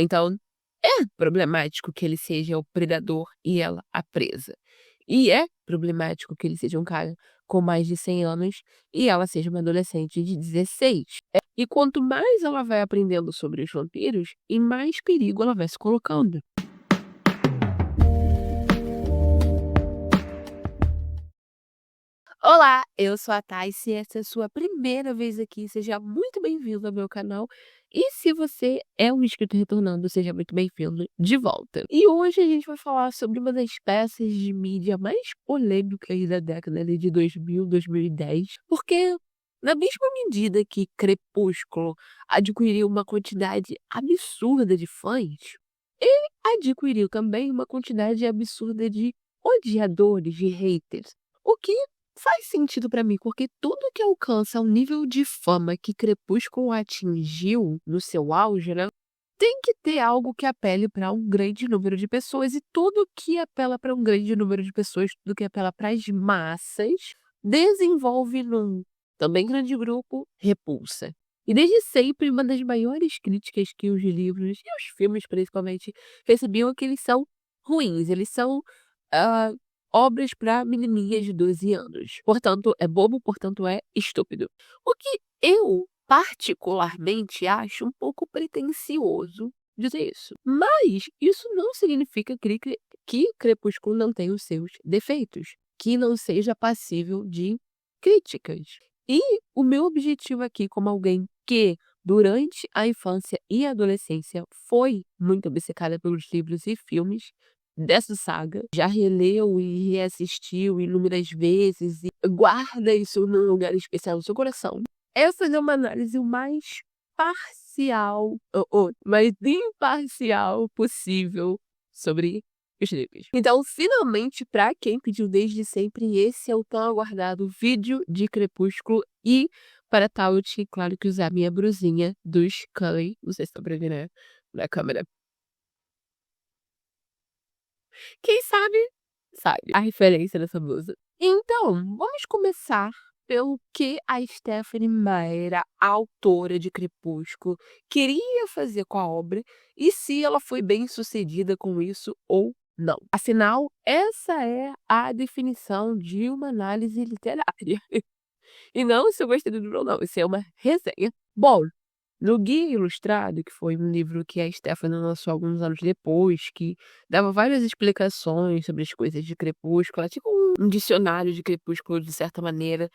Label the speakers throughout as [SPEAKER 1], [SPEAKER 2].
[SPEAKER 1] Então, é problemático que ele seja o predador e ela a presa. E é problemático que ele seja um cara com mais de 100 anos e ela seja uma adolescente de 16. E quanto mais ela vai aprendendo sobre os vampiros, em mais perigo ela vai se colocando. Olá, eu sou a Thais, se essa é a sua primeira vez aqui, seja muito bem-vindo ao meu canal. E se você é um inscrito retornando, seja muito bem-vindo de volta. E hoje a gente vai falar sobre uma das peças de mídia mais polêmicas da década ali de 2000, 2010, porque na mesma medida que Crepúsculo adquiriu uma quantidade absurda de fãs, ele adquiriu também uma quantidade absurda de odiadores, de haters. O que faz sentido pra mim, porque tudo que alcança o nível de fama que Crepúsculo atingiu no seu auge, né, tem que ter algo que apele para um grande número de pessoas, e tudo que apela para um grande número de pessoas, tudo que apela para as massas, desenvolve num também grande grupo repulsa. E desde sempre, uma das maiores críticas que os livros e os filmes, principalmente, recebiam é que eles são ruins, eles são ah, obras para menininhas de 12 anos. Portanto, é bobo, portanto, é estúpido. O que eu, particularmente, acho um pouco pretensioso dizer isso. Mas isso não significa que Crepúsculo não tenha os seus defeitos, que não seja passível de críticas. E o meu objetivo aqui, como alguém que, durante a infância e a adolescência, foi muito obcecada pelos livros e filmes dessa saga, já releu e reassistiu inúmeras vezes e guarda isso num lugar especial no seu coração, é fazer uma análise o mais parcial, mais imparcial possível sobre os livros. Então, finalmente, para quem pediu desde sempre, esse é o tão aguardado vídeo de Crepúsculo, e para tal eu tinha, claro, que usar minha brusinha dos Cullen, não sei se dá pra ver, né, na câmera. Quem sabe, sabe a referência dessa blusa. Então, vamos começar pelo que a Stephenie Meyer, a autora de Crepúsculo, queria fazer com a obra e se ela foi bem-sucedida com isso ou não. Afinal, essa é a definição de uma análise literária. E não se eu gostei do livro ou não, isso é uma resenha. Bom, no Guia Ilustrado, que foi um livro que a Stephenie lançou alguns anos depois, que dava várias explicações sobre as coisas de Crepúsculo, tipo um dicionário de Crepúsculo, de certa maneira,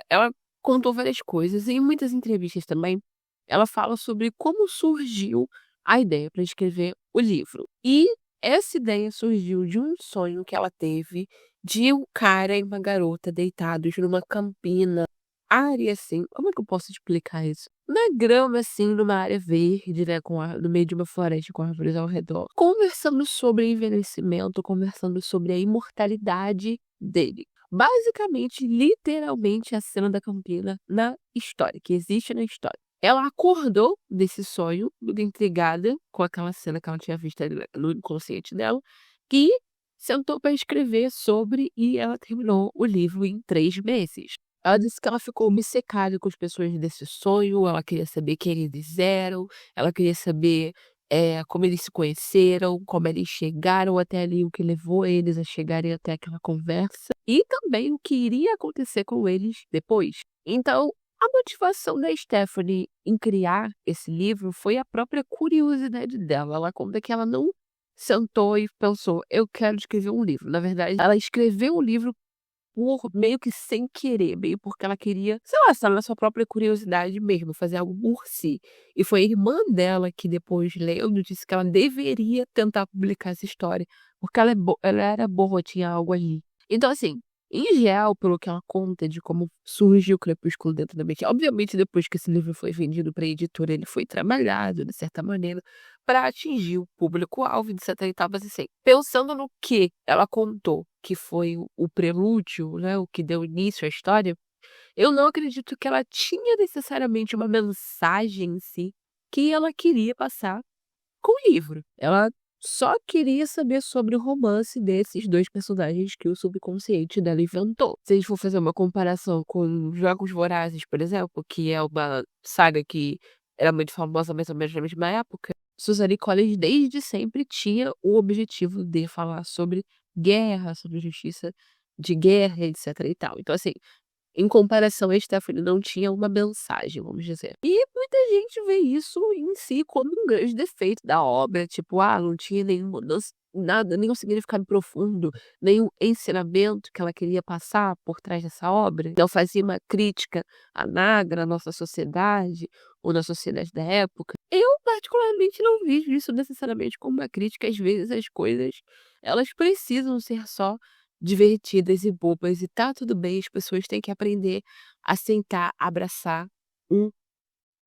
[SPEAKER 1] ela contou várias coisas, e em muitas entrevistas também, ela fala sobre como surgiu a ideia para escrever o livro. E essa ideia surgiu de um sonho que ela teve de um cara e uma garota deitados numa campina, área assim, como é que eu posso explicar isso? Na grama, assim, numa área verde, né, no meio de uma floresta com árvores ao redor, conversando sobre envelhecimento, conversando sobre a imortalidade dele. Basicamente, literalmente, a cena da campina na história, que existe na história. Ela acordou desse sonho, muito intrigada com aquela cena que ela tinha visto ali no inconsciente dela, e sentou para escrever sobre, e ela terminou o livro em 3 meses. Ela disse que ela ficou obcecada com as pessoas desse sonho, ela queria saber quem eles eram, ela queria saber, como eles se conheceram, como eles chegaram até ali, o que levou eles a chegarem até aquela conversa, e também o que iria acontecer com eles depois. Então, a motivação da Stephenie em criar esse livro foi a própria curiosidade dela. Ela conta que ela não sentou e pensou: "Eu quero escrever um livro". Na verdade, ela escreveu o livro por meio que sem querer, meio porque ela queria, sei lá, estar na sua própria curiosidade mesmo, fazer algo por si. E foi a irmã dela que depois lendo, disse que ela deveria tentar publicar essa história, porque ela era boa, tinha algo ali. Então assim, em geral, pelo que ela conta de como surgiu o Crepúsculo dentro da mente, obviamente depois que esse livro foi vendido para a editora, ele foi trabalhado de certa maneira para atingir o público-alvo, etc e tal, mas assim, pensando no que ela contou, que foi o prelúdio, né, o que deu início à história, eu não acredito que ela tinha necessariamente uma mensagem em si que ela queria passar com o livro. Ela só queria saber sobre o romance desses 2 personagens que o subconsciente dela inventou. Se a gente for fazer uma comparação com Jogos Vorazes, por exemplo, que é uma saga que era muito famosa mais ou menos na mesma época, Suzanne Collins desde sempre tinha o objetivo de falar sobre guerra, sobre justiça de guerra, etc e tal. Então, assim, em comparação, a Stephanie não tinha uma mensagem, vamos dizer. E muita gente vê isso em si como um grande defeito da obra, tipo, não tinha nada, nenhum significado profundo, nenhum ensinamento que ela queria passar por trás dessa obra. Não fazia uma crítica à negra, à nossa sociedade, ou na sociedade da época. Eu, particularmente, não vejo isso necessariamente como uma crítica. Às vezes, as coisas, elas precisam ser só divertidas e bobas, e tá tudo bem, as pessoas têm que aprender a sentar, abraçar um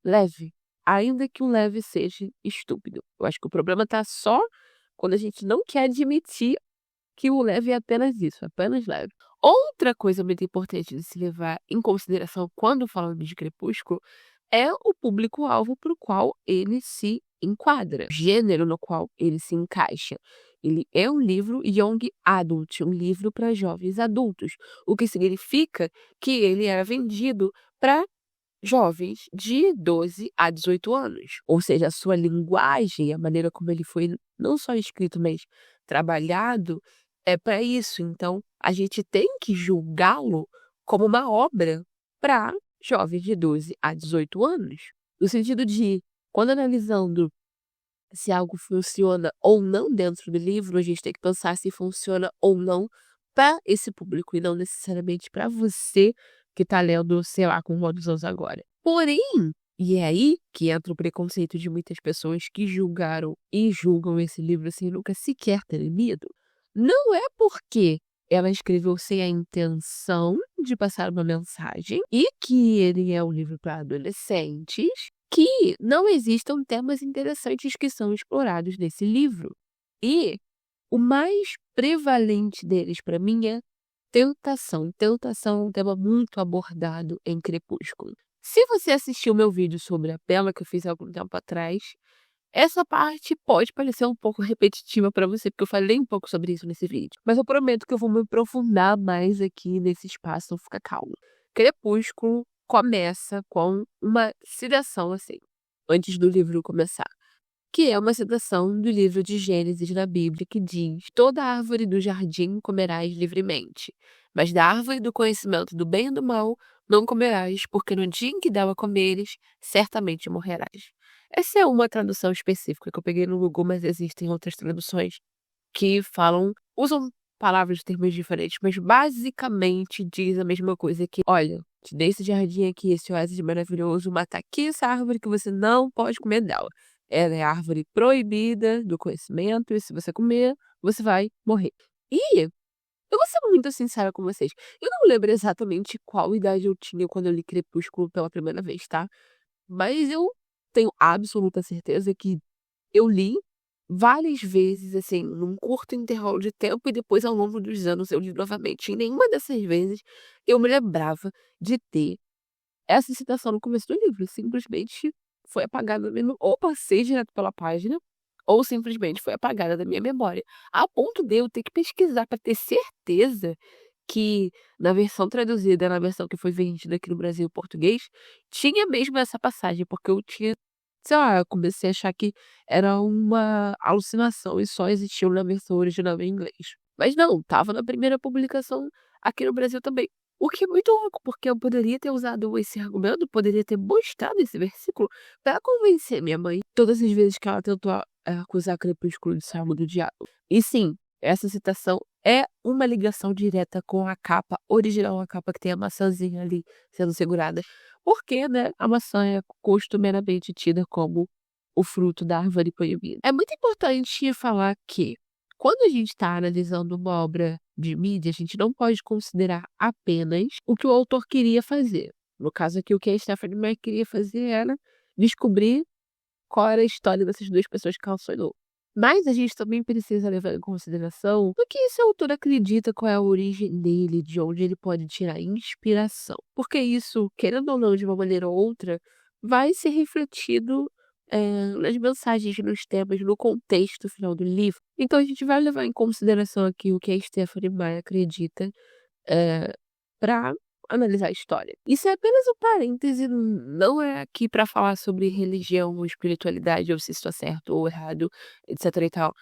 [SPEAKER 1] leve, ainda que um leve seja estúpido. Eu acho que o problema tá só quando a gente não quer admitir que o leve é apenas isso, apenas leve. Outra coisa muito importante de se levar em consideração quando falamos de Crepúsculo é o público-alvo para o qual ele se enquadra, o gênero no qual ele se encaixa. Ele é um livro young adult, um livro para jovens adultos, o que significa que ele era vendido para jovens de 12 a 18 anos. Ou seja, a sua linguagem, a maneira como ele foi não só escrito, mas trabalhado, é para isso. Então, a gente tem que julgá-lo como uma obra para jovens de 12 a 18 anos. No sentido de, quando analisando se algo funciona ou não dentro do livro, a gente tem que pensar se funciona ou não para esse público e não necessariamente para você que está lendo, sei lá, com quantos anos agora. Porém, e é aí que entra o preconceito de muitas pessoas que julgaram e julgam esse livro sem nunca sequer terem lido. Não é porque ela escreveu sem a intenção de passar uma mensagem e que ele é um livro para adolescentes que não existam temas interessantes que são explorados nesse livro. E o mais prevalente deles para mim é tentação. Tentação é um tema muito abordado em Crepúsculo. Se você assistiu meu vídeo sobre a Bella, que eu fiz há algum tempo atrás, essa parte pode parecer um pouco repetitiva para você, porque eu falei um pouco sobre isso nesse vídeo. Mas eu prometo que eu vou me aprofundar mais aqui nesse espaço, então fica calmo. Crepúsculo começa com uma citação, assim, antes do livro começar, que é uma citação do livro de Gênesis na Bíblia, que diz: toda árvore do jardim comerás livremente, mas da árvore do conhecimento do bem e do mal não comerás, porque no dia em que dela comeres, certamente morrerás. Essa é uma tradução específica que eu peguei no Google, mas existem outras traduções que usam palavras de termos diferentes, mas basicamente diz a mesma coisa, que, olha, te dei esse jardim aqui, esse oásis maravilhoso, mas tá aqui essa árvore que você não pode comer dela. Ela é a árvore proibida do conhecimento, e se você comer, você vai morrer. E eu vou ser muito sincera com vocês. Eu não lembro exatamente qual idade eu tinha quando eu li Crepúsculo pela primeira vez, tá? Mas eu tenho absoluta certeza que eu li várias vezes, assim, num curto intervalo de tempo, e depois, ao longo dos anos, eu li novamente. E nenhuma dessas vezes eu me lembrava de ter essa citação no começo do livro. Simplesmente foi apagada da minha ou passei direto pela página, ou simplesmente foi apagada da minha memória. A ponto de eu ter que pesquisar para ter certeza que na versão traduzida, na versão que foi vendida aqui no Brasil em português, tinha mesmo essa passagem, porque eu tinha, sei lá, eu comecei a achar que era uma alucinação e só existiu na versão original em inglês. Mas não, estava na primeira publicação aqui no Brasil também. O que é muito louco, porque eu poderia ter usado esse argumento, poderia ter mostrado esse versículo para convencer minha mãe todas as vezes que ela tentou acusar Crepúsculo de ser algo do diabo. E sim, essa citação é uma ligação direta com a capa original, a capa que tem a maçãzinha ali sendo segurada. Porque, né, a maçã é costumeiramente tida como o fruto da árvore proibida. É muito importante falar que, quando a gente está analisando uma obra de mídia, a gente não pode considerar apenas o que o autor queria fazer. No caso aqui, o que a Stephenie Meyer queria fazer era descobrir qual era a história dessas duas pessoas que ela sonhou. Mas a gente também precisa levar em consideração o que esse autor acredita, qual é a origem dele, de onde ele pode tirar inspiração. Porque isso, querendo ou não, de uma maneira ou outra, vai ser refletido nas mensagens, nos temas, no contexto final do livro. Então a gente vai levar em consideração aqui o que a Stephenie Meyer acredita para analisar a história. Isso é apenas um parêntese, não é aqui para falar sobre religião ou espiritualidade, ou se isso tá certo ou errado, etc e tal.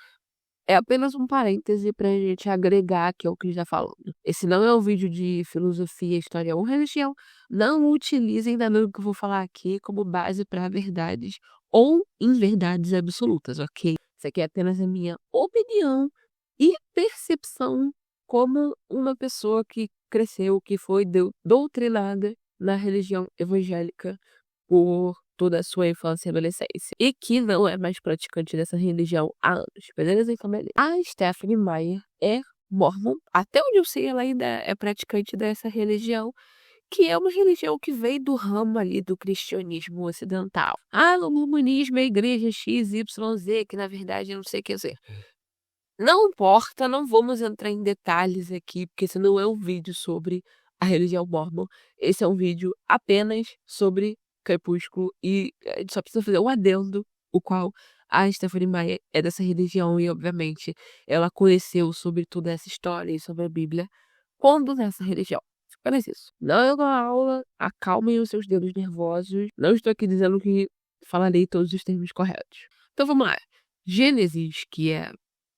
[SPEAKER 1] É apenas um parêntese pra gente agregar aqui ao que a gente tá falando. Esse não é um vídeo de filosofia, história ou religião. Não utilizem nada do que eu vou falar aqui como base para verdades ou inverdades absolutas, ok? Isso aqui é apenas a minha opinião e percepção como uma pessoa que cresceu, que foi doutrinada na religião evangélica por toda a sua infância e adolescência, e que não é mais praticante dessa religião há anos, beleza? Então beleza. A Stephenie Meyer é mórmon, até onde eu sei ela ainda é praticante dessa religião, que é uma religião que veio do ramo ali do cristianismo ocidental. Ah, o mormonismo é a igreja XYZ, que na verdade eu não sei o que dizer. Não importa, não vamos entrar em detalhes aqui, porque esse não é um vídeo sobre a religião mórmon. Esse é um vídeo apenas sobre Crepúsculo e a gente só precisa fazer um adendo, o qual a Stephenie Meyer é dessa religião e, obviamente, ela conheceu sobre toda essa história e sobre a Bíblia quando nessa religião. Apenas isso. Não é uma aula, acalmem os seus dedos nervosos. Não estou aqui dizendo que falarei todos os termos corretos. Então vamos lá. Gênesis, que é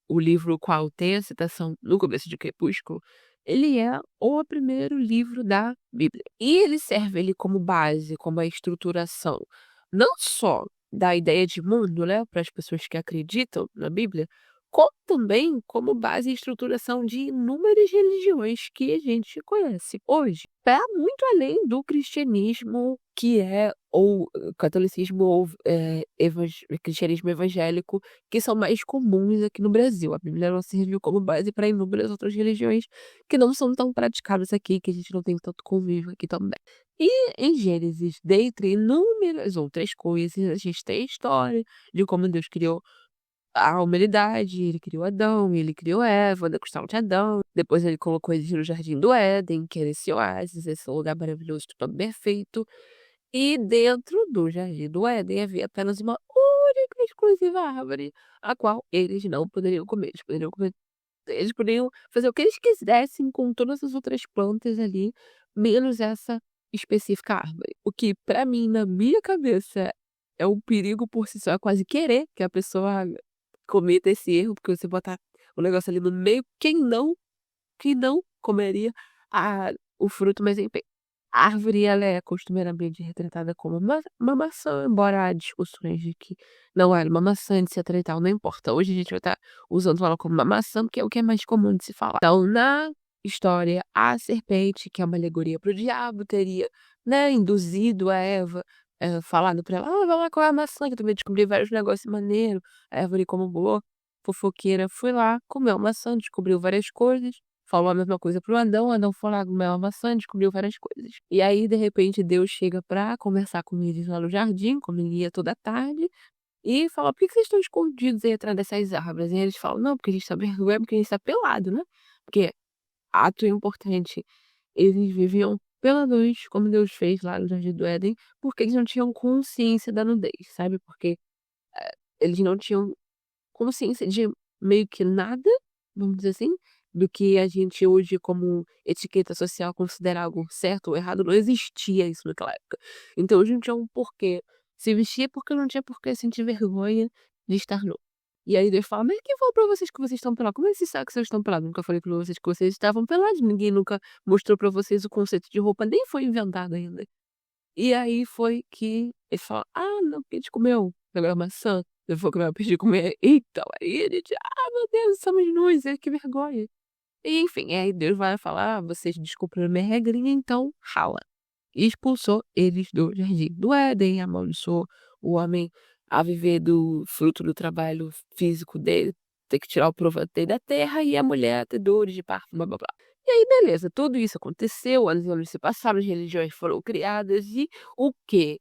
[SPEAKER 1] o livro qual tem a citação no começo de Crepúsculo, ele é o primeiro livro da Bíblia. E ele serve ele como base, como a estruturação, não só da ideia de mundo, né, para as pessoas que acreditam na Bíblia, como também como base e estruturação de inúmeras religiões que a gente conhece hoje. Para muito além do cristianismo, que é ou catolicismo ou cristianismo evangélico, que são mais comuns aqui no Brasil. A Bíblia ela serviu como base para inúmeras outras religiões que não são tão praticadas aqui, que a gente não tem tanto convívio aqui também. E em Gênesis, dentre inúmeras outras coisas, a gente tem a história de como Deus criou a humanidade, ele criou Adão, ele criou Eva, da costela de Adão. Depois ele colocou eles no Jardim do Éden, que era esse oásis, esse lugar maravilhoso, tudo perfeito. E dentro do Jardim do Éden havia apenas uma única e exclusiva árvore, a qual eles não poderiam comer. Eles poderiam fazer o que eles quisessem com todas as outras plantas ali, menos essa específica árvore. O que, pra mim, na minha cabeça, é um perigo por si só, é quase querer que a pessoa cometa esse erro, porque você botar o negócio ali no meio, quem não comeria o fruto, mas enfim. A árvore, ela é costumeiramente retratada como uma maçã, embora há discussões de que não era uma maçã, etc e tal, não importa. Hoje a gente vai estar usando ela como uma maçã, porque é o que é mais comum de se falar. Então, na história, a serpente, que é uma alegoria para o diabo, teria, né, induzido a Eva, falado para ela, vai lá comer a maçã, que eu também descobri vários negócios maneiros. A árvore, como boa fofoqueira, foi lá, comeu a maçã, descobriu várias coisas. Falou a mesma coisa pro Adão, o Adão foi lá comer uma maçã, descobriu várias coisas. E aí, de repente, Deus chega pra conversar com eles lá no jardim, como ele ia toda tarde, e fala: "Por que vocês estão escondidos aí atrás dessas árvores?" E eles falam: "Não, porque a gente tá vergonha, porque a gente tá pelado, né?" Porque, ato importante, eles viviam peladões, como Deus fez lá no Jardim do Éden, porque eles não tinham consciência da nudez, sabe? Porque eles não tinham consciência de meio que nada, vamos dizer assim, do que a gente hoje como etiqueta social considera algo certo ou errado, não existia isso naquela época. Então hoje não tinha um porquê se vestir, porque não tinha porquê sentir vergonha de estar nu. E aí Deus fala: "Mas quem falou pra vocês que vocês estão pelados? Como é que vocês sabem que vocês estão pelados? Nunca falei pra vocês que vocês estavam pelados, ninguém nunca mostrou pra vocês o conceito de roupa, nem foi inventado ainda." E aí foi que ele falou: "Ah, não, porque a gente comeu agora maçã, eu vou comer, eu pedi comer." Então, aí ele diz: "Ah, meu Deus, somos nus, que vergonha." E enfim, aí Deus vai falar: "Ah, vocês descumpriram minha regrinha, então rala." E expulsou eles do jardim do Éden, amaldiçoou o homem a viver do fruto do trabalho físico dele, ter que tirar o proveito dele da terra, e a mulher a ter dores de parto, blá-blá-blá. E aí beleza, tudo isso aconteceu, anos se passaram, as religiões foram criadas e o quê?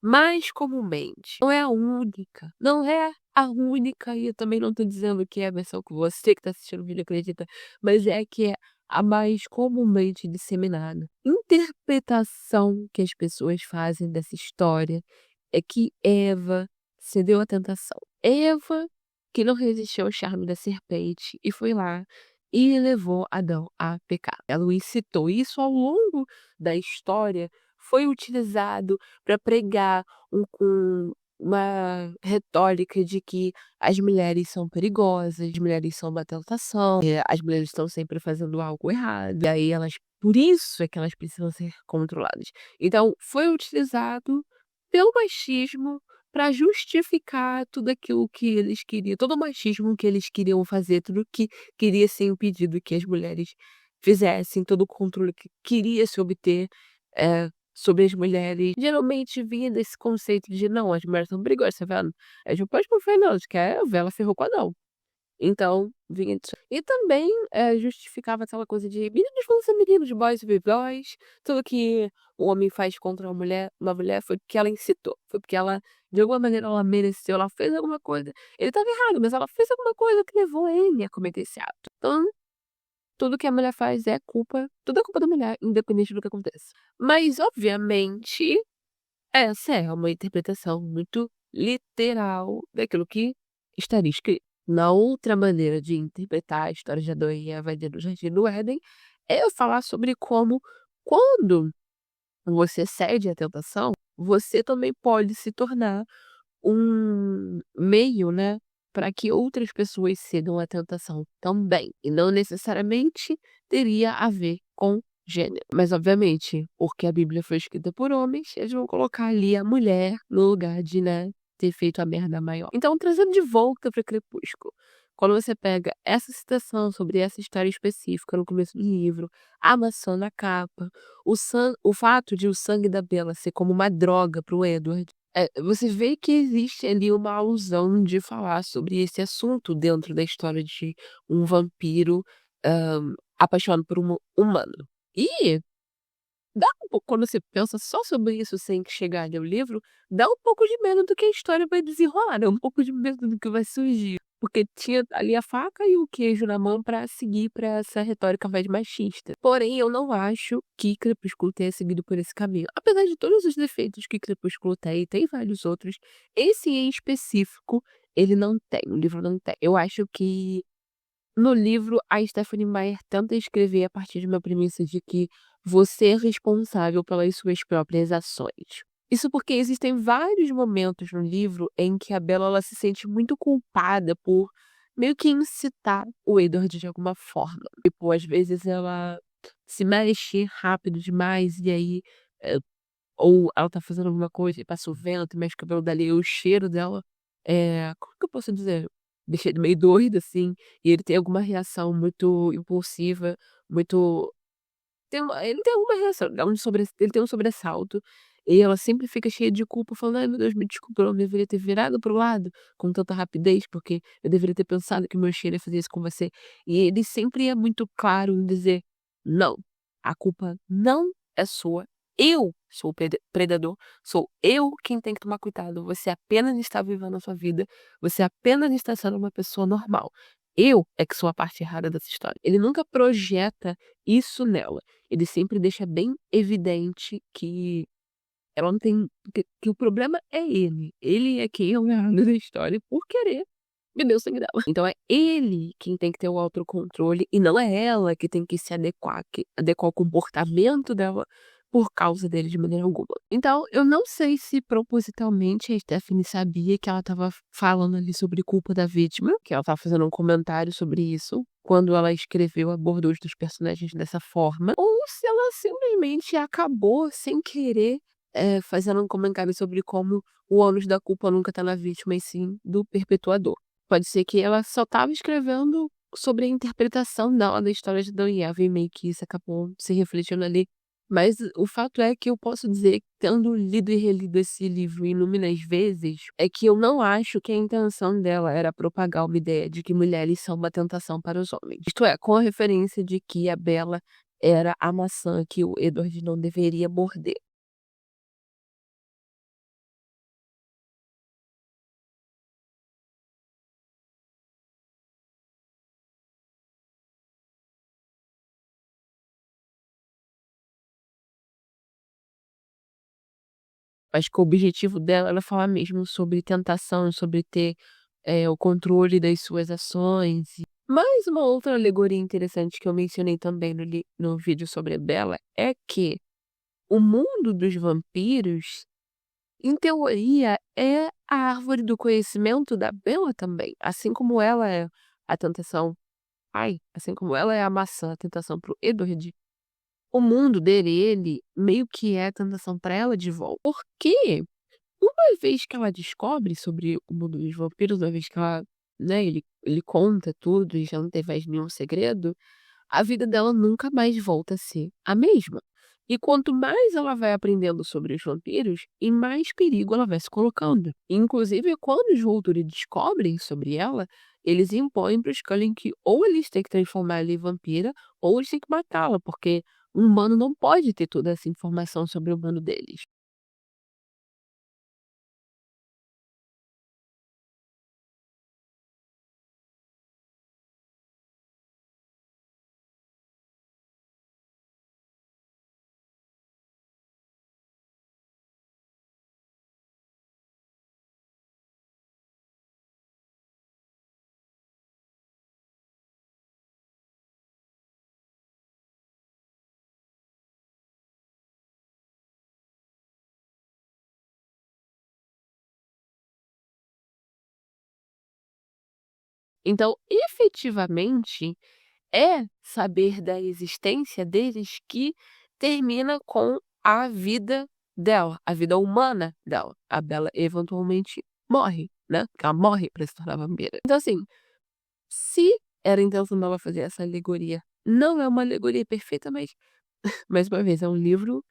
[SPEAKER 1] Mais comumente, não é a única, e eu também não estou dizendo que é a versão que você que está assistindo o vídeo acredita, mas é que é a mais comumente disseminada. Interpretação que as pessoas fazem dessa história é que Eva cedeu à tentação. Eva, que não resistiu ao charme da serpente e foi lá e levou Adão a pecar. Ela o incitou. Isso ao longo da história foi utilizado para pregar uma retórica de que as mulheres são perigosas, as mulheres são uma tentação, as mulheres estão sempre fazendo algo errado, e aí por isso é que elas precisam ser controladas. Então, foi utilizado pelo machismo para justificar tudo aquilo que eles queriam, todo o machismo que eles queriam fazer, tudo que queria ser impedido que as mulheres fizessem, todo o controle que queria se obter sobre as mulheres. Geralmente vinha desse conceito de não, as mulheres são perigosas, tá vendo? A gente não pode confiar nelas, que a vela ferrou com a Adão. Então, vinha disso. E também justificava aquela coisa de meninos vão ser meninos, boys will be boys. Tudo que o homem faz contra uma mulher foi porque ela incitou. Foi porque ela, de alguma maneira, ela mereceu, ela fez alguma coisa. Ele estava errado, mas ela fez alguma coisa que levou ele a cometer esse ato. Então, tudo que a mulher faz é culpa, tudo é culpa da mulher, independente do que aconteça. Mas, obviamente, essa é uma interpretação muito literal daquilo que estaria escrito. Na outra maneira de interpretar a história de Adão e Eva no Jardim do Éden é falar sobre como, quando você cede à tentação, você também pode se tornar um meio, né, para que outras pessoas cedam à tentação também. E não necessariamente teria a ver com gênero. Mas, obviamente, porque a Bíblia foi escrita por homens, eles vão colocar ali a mulher no lugar de, né, ter feito a merda maior. Então, trazendo de volta para Crepúsculo, quando você pega essa citação sobre essa história específica no começo do livro, a maçã na capa, o fato de o sangue da Bella ser como uma droga para o Edward, você vê que existe ali uma alusão de falar sobre esse assunto dentro da história de um vampiro, apaixonado por um humano. E dá um pouco quando você pensa só sobre isso sem chegar a ler o livro, dá um pouco de medo do que a história vai desenrolar, né, um pouco de medo do que vai surgir. Porque tinha ali a faca e o queijo na mão pra seguir pra essa retórica mais machista. Porém, eu não acho que Crepúsculo tenha seguido por esse caminho. Apesar de todos os defeitos que Crepúsculo tem, e tem vários outros, esse em específico, ele não tem, o livro não tem. Eu acho que no livro, a Stephenie Meyer tenta escrever a partir de uma premissa de que você é responsável pelas suas próprias ações. Isso porque existem vários momentos no livro em que a Bella ela se sente muito culpada por meio que incitar o Edward de alguma forma. Tipo, às vezes ela se mexe rápido demais e aí ou ela tá fazendo alguma coisa e passa o vento, mexe o cabelo dali, e o cheiro dela, como que eu posso dizer? Deixa ele meio doido, assim, e ele tem alguma reação muito impulsiva, muito ele tem alguma reação, ele tem um sobressalto, e ela sempre fica cheia de culpa, falando: "Ai meu Deus, me desculpa, eu não deveria ter virado para o lado com tanta rapidez, porque eu deveria ter pensado que o meu cheiro ia fazer isso com você". E ele sempre é muito claro em dizer: "Não, a culpa não é sua, eu sou o predador, sou eu quem tem que tomar cuidado, você apenas está vivendo a sua vida, você apenas está sendo uma pessoa normal. Eu é que sou a parte errada dessa história". Ele nunca projeta isso nela. Ele sempre deixa bem evidente que ela não tem que o problema é ele. Ele é quem é o errado da história por querer beber o sangue dela. Então é ele quem tem que ter o autocontrole e não é ela que tem que se adequar ao comportamento dela por causa dele de maneira alguma. Então, eu não sei se propositalmente a Stephenie sabia que ela estava falando ali sobre culpa da vítima, que ela estava fazendo um comentário sobre isso, quando ela escreveu, abordou os 2 personagens dessa forma, ou se ela simplesmente acabou sem querer, fazendo um comentário sobre como o ônus da culpa nunca tá na vítima e sim do perpetuador. Pode ser que ela só estava escrevendo sobre a interpretação dela da história de Adão e Eva e meio que isso acabou se refletindo ali. Mas o fato é que eu posso dizer, tendo lido e relido esse livro inúmeras vezes, é que eu não acho que a intenção dela era propagar uma ideia de que mulheres são uma tentação para os homens. Isto é, com a referência de que a Bella era a maçã que o Edward não deveria morder. Acho que o objetivo dela era falar mesmo sobre tentação, sobre ter, o controle das suas ações Mas uma outra alegoria interessante que eu mencionei também no vídeo sobre a Bella é que o mundo dos vampiros, em teoria, é a árvore do conhecimento da Bella também, assim como ela é a tentação assim como ela é a maçã, a tentação para o Edward, o mundo dele, ele meio que é a tentação para ela de volta. Porque uma vez que ela descobre sobre o mundo dos vampiros, uma vez que ela, né, ele conta tudo e já não tem mais nenhum segredo, a vida dela nunca mais volta a ser a mesma. E quanto mais ela vai aprendendo sobre os vampiros, em mais perigo ela vai se colocando. Inclusive, quando os Volturi descobrem sobre ela, eles impõem para os Cullen que ou eles têm que transformar ela em vampira, ou eles têm que matá-la, porque um humano não pode ter toda essa informação sobre o humano deles. Então, efetivamente, é saber da existência deles que termina com a vida dela, a vida humana dela. A Bella eventualmente morre, né, porque ela morre pra se tornar vampira. Então, assim, se era a intenção dela fazer essa alegoria, não é uma alegoria perfeita, mas, mais uma vez, é um livro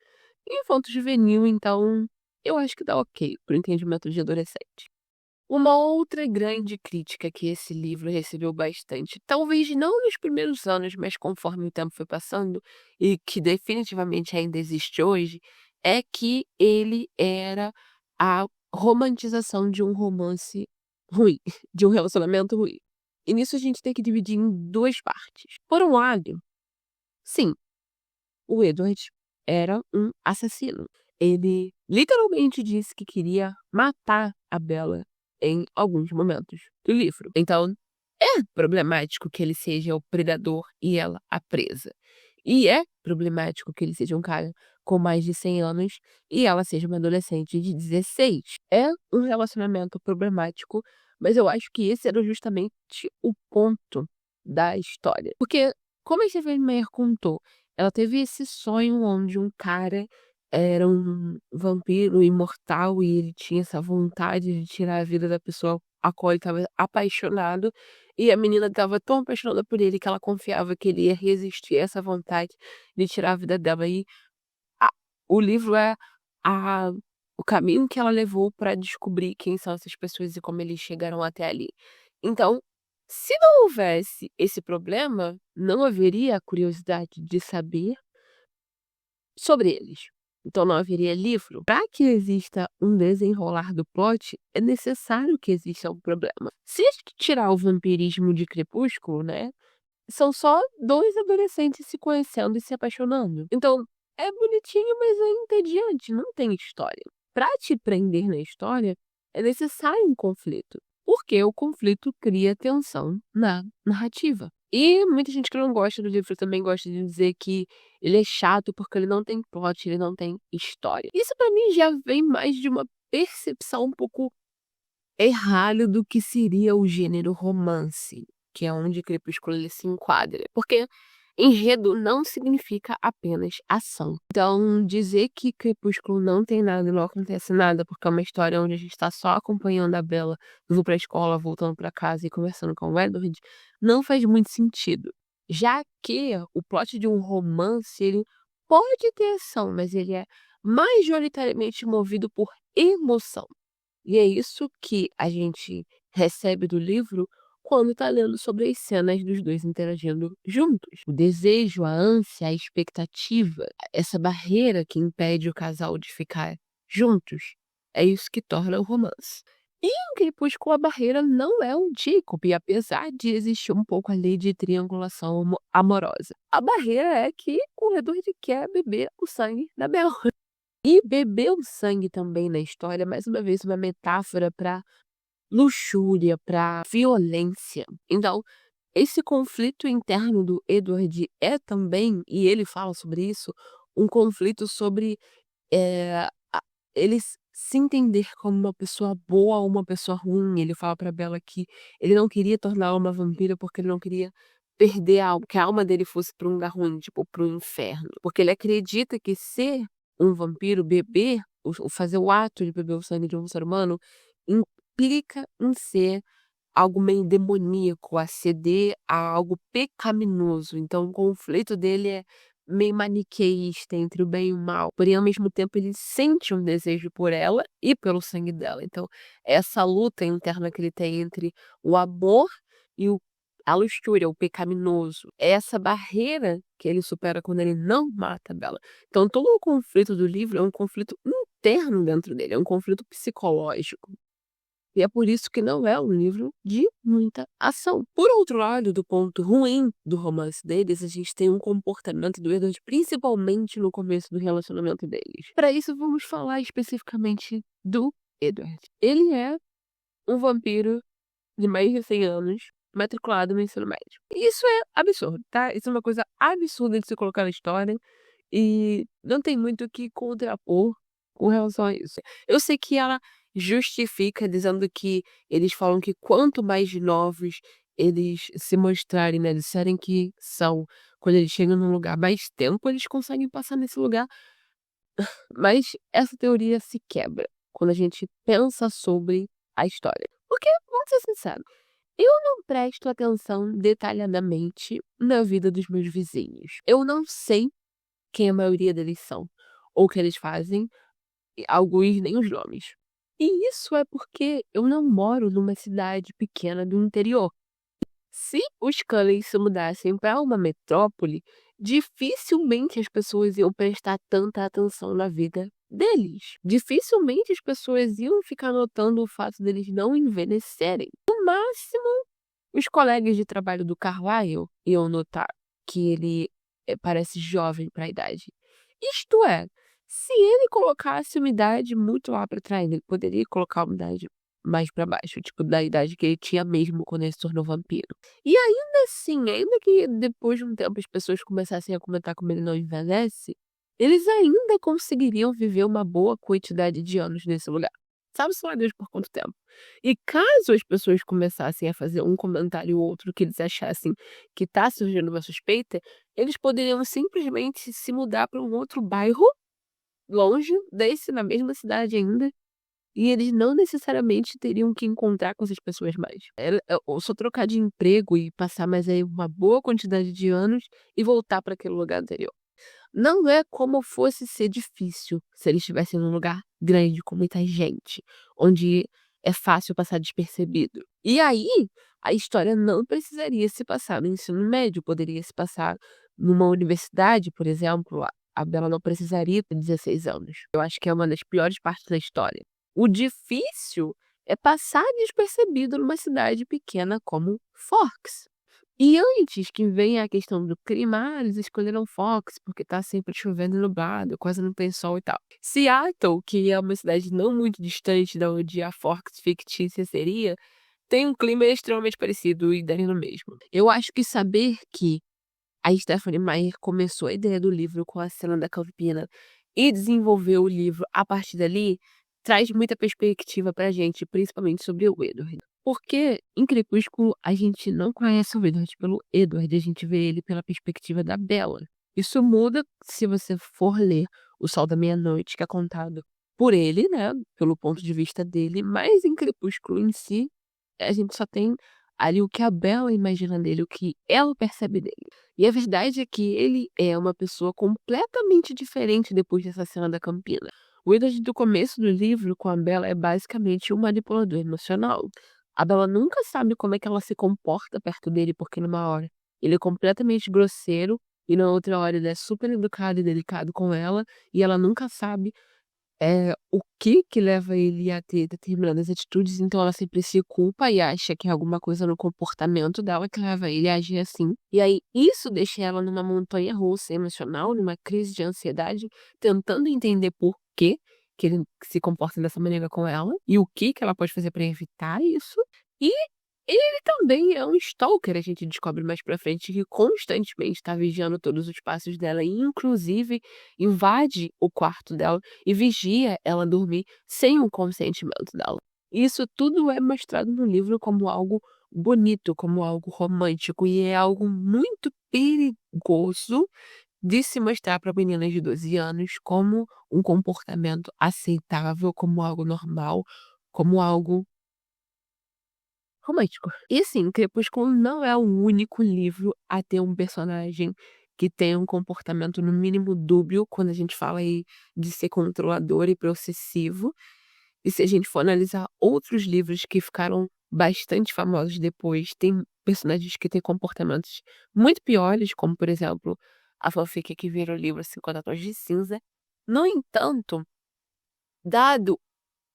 [SPEAKER 1] infanto-juvenil, então eu acho que dá ok para o entendimento de adolescente. Uma outra grande crítica que esse livro recebeu bastante, talvez não nos primeiros anos, mas conforme o tempo foi passando, e que definitivamente ainda existe hoje, é que ele era a romantização de um romance ruim, de um relacionamento ruim. E nisso a gente tem que dividir em duas partes. Por um lado, sim, o Edward era um assassino. Ele literalmente disse que queria matar a Bella em alguns momentos do livro. Então, é problemático que ele seja o predador e ela a presa. E é problemático que ele seja um cara com mais de 100 anos e ela seja uma adolescente de 16. É um relacionamento problemático, mas eu acho que esse era justamente o ponto da história. Porque, como a Stephenie Meyer contou, ela teve esse sonho onde um cara era um vampiro imortal e ele tinha essa vontade de tirar a vida da pessoa a qual ele estava apaixonado, e a menina estava tão apaixonada por ele que ela confiava que ele ia resistir a essa vontade de tirar a vida dela. E a o livro é a o caminho que ela levou para descobrir quem são essas pessoas e como eles chegaram até ali. Então, se não houvesse esse problema, não haveria a curiosidade de saber sobre eles. Então não haveria livro. Para que exista um desenrolar do plot, é necessário que exista um problema. Se a gente tirar o vampirismo de Crepúsculo, né, são só 2 adolescentes se conhecendo e se apaixonando. Então, é bonitinho, mas é entediante, não tem história. Para te prender na história, é necessário um conflito, porque o conflito cria tensão na narrativa. E muita gente que não gosta do livro também gosta de dizer que ele é chato porque ele não tem plot, ele não tem história. Isso para mim já vem mais de uma percepção um pouco errada do que seria o gênero romance, que é onde Crepúsculo ele se enquadra. Porque enredo não significa apenas ação. Então, dizer que Crepúsculo não tem nada e não acontece nada, porque é uma história onde a gente está só acompanhando a Bella indo pra escola, voltando para casa e conversando com o Edward, não faz muito sentido. Já que o plot de um romance, ele pode ter ação, mas ele é majoritariamente movido por emoção. E é isso que a gente recebe do livro quando está lendo sobre as cenas dos 2 interagindo juntos. O desejo, a ânsia, a expectativa, essa barreira que impede o casal de ficar juntos, é isso que torna o romance. E em Crepúsculo a barreira não é o Jacob, apesar de existir um pouco ali de triangulação amorosa. A barreira é que o Edward quer beber o sangue da Bella. E beber o sangue também na história, mais uma vez, uma metáfora para luxúria, para violência. Então, esse conflito interno do Edward é também, e ele fala sobre isso, um conflito sobre, eh, a ele se entender como uma pessoa boa ou uma pessoa ruim. Ele fala pra Bella que ele não queria torná-la uma vampira, porque ele não queria perder a alma, que a alma dele fosse pra um lugar ruim, tipo, para um inferno. Porque ele acredita que ser um vampiro, beber, fazer o ato de beber o sangue de um ser humano, implica em ser algo meio demoníaco, a ceder a algo pecaminoso. Então o conflito dele é meio maniqueísta entre o bem e o mal, porém ao mesmo tempo ele sente um desejo por ela e pelo sangue dela. Então essa luta interna que ele tem entre o amor e a luxúria, o pecaminoso, é essa barreira que ele supera quando ele não mata a Bella. Então todo o conflito do livro é um conflito interno dentro dele, é um conflito psicológico. E é por isso que não é um livro de muita ação. Por outro lado, do ponto ruim do romance deles, a gente tem um comportamento do Edward, principalmente no começo do relacionamento deles. Para isso, vamos falar especificamente do Edward. Ele é um vampiro de mais de 100 anos, matriculado no ensino médio. E isso é absurdo, tá? Isso é uma coisa absurda de se colocar na história e não tem muito o que contrapor com relação a isso. Eu sei que ela justifica dizendo que eles falam que quanto mais novos eles se mostrarem, né, disserem que são, quando eles chegam num lugar mais tempo, eles conseguem passar nesse lugar. Mas essa teoria se quebra quando a gente pensa sobre a história. Porque, vamos ser sinceros, eu não presto atenção detalhadamente na vida dos meus vizinhos. Eu não sei quem a maioria deles são, ou o que eles fazem, e alguns nem os nomes. E isso é porque eu não moro numa cidade pequena do interior. Se os Cullens se mudassem para uma metrópole, dificilmente as pessoas iam prestar tanta atenção na vida deles. Dificilmente as pessoas iam ficar notando o fato deles não envelhecerem. No máximo, os colegas de trabalho do Carlyle iam notar que ele parece jovem para a idade. Isto é, se ele colocasse uma idade muito lá para trás, ele poderia colocar uma idade mais para baixo, tipo, da idade que ele tinha mesmo quando ele se tornou vampiro. E ainda assim, ainda que depois de um tempo as pessoas começassem a comentar como ele não envelhece, eles ainda conseguiriam viver uma boa quantidade de anos nesse lugar. Sabe-se lá Deus por quanto tempo. E caso as pessoas começassem a fazer um comentário ou outro que eles achassem que tá surgindo uma suspeita, eles poderiam simplesmente se mudar para um outro bairro, longe desse, na mesma cidade ainda, e eles não necessariamente teriam que encontrar com essas pessoas mais. Ou só trocar de emprego e passar mais aí uma boa quantidade de anos e voltar para aquele lugar anterior. Não é como fosse ser difícil se eles estivessem num lugar grande com muita gente, onde é fácil passar despercebido. E aí, a história não precisaria se passar no ensino médio, poderia se passar numa universidade, por exemplo. A Bella não precisaria ter 16 anos. Eu acho que é uma das piores partes da história. O difícil é passar despercebido numa cidade pequena como Forks. E antes que venha a questão do clima, eles escolheram Fox porque tá sempre chovendo e nublado, quase não tem sol e tal. Seattle, que é uma cidade não muito distante da onde a Fox fictícia seria, tem um clima extremamente parecido e daria no mesmo. Eu acho que saber que a Stephenie Meyer começou a ideia do livro com a cena da Campina e desenvolveu o livro a partir dali traz muita perspectiva pra gente, principalmente sobre o Edward. Porque em Crepúsculo a gente não conhece o Edward pelo Edward, a gente vê ele pela perspectiva da Bella. Isso muda se você for ler O Sol da Meia-Noite, que é contado por ele, né, pelo ponto de vista dele, mas em Crepúsculo em si, a gente só tem ali o que a Bella imagina dele, o que ela percebe dele. E a verdade é que ele é uma pessoa completamente diferente depois dessa cena da Campina. O Edward do começo do livro com a Bella é basicamente um manipulador emocional. A Bella nunca sabe como é que ela se comporta perto dele, porque numa hora ele é completamente grosseiro e na outra hora ele é super educado e delicado com ela, e ela nunca sabe o que leva ele a ter determinadas atitudes, então ela sempre se culpa e acha que é alguma coisa no comportamento dela que leva ele a agir assim. E aí isso deixa ela numa montanha-russa emocional, numa crise de ansiedade, tentando entender por que ele se comporta dessa maneira com ela e o que ela pode fazer para evitar isso. E Ele também é um stalker, a gente descobre mais pra frente, que constantemente tá vigiando todos os passos dela e inclusive invade o quarto dela e vigia ela dormir sem o consentimento dela. Isso tudo é mostrado no livro como algo bonito, como algo romântico e é algo muito perigoso de se mostrar para meninas de 12 anos como um comportamento aceitável, como algo normal, como algo romântico. E assim, Crepúsculo não é o único livro a ter um personagem que tem um comportamento no mínimo dúbio, quando a gente fala aí de ser controlador e possessivo. E se a gente for analisar outros livros que ficaram bastante famosos depois, tem personagens que têm comportamentos muito piores, como por exemplo, a fanfic que vira o livro 50 Tons de Cinza. No entanto, dado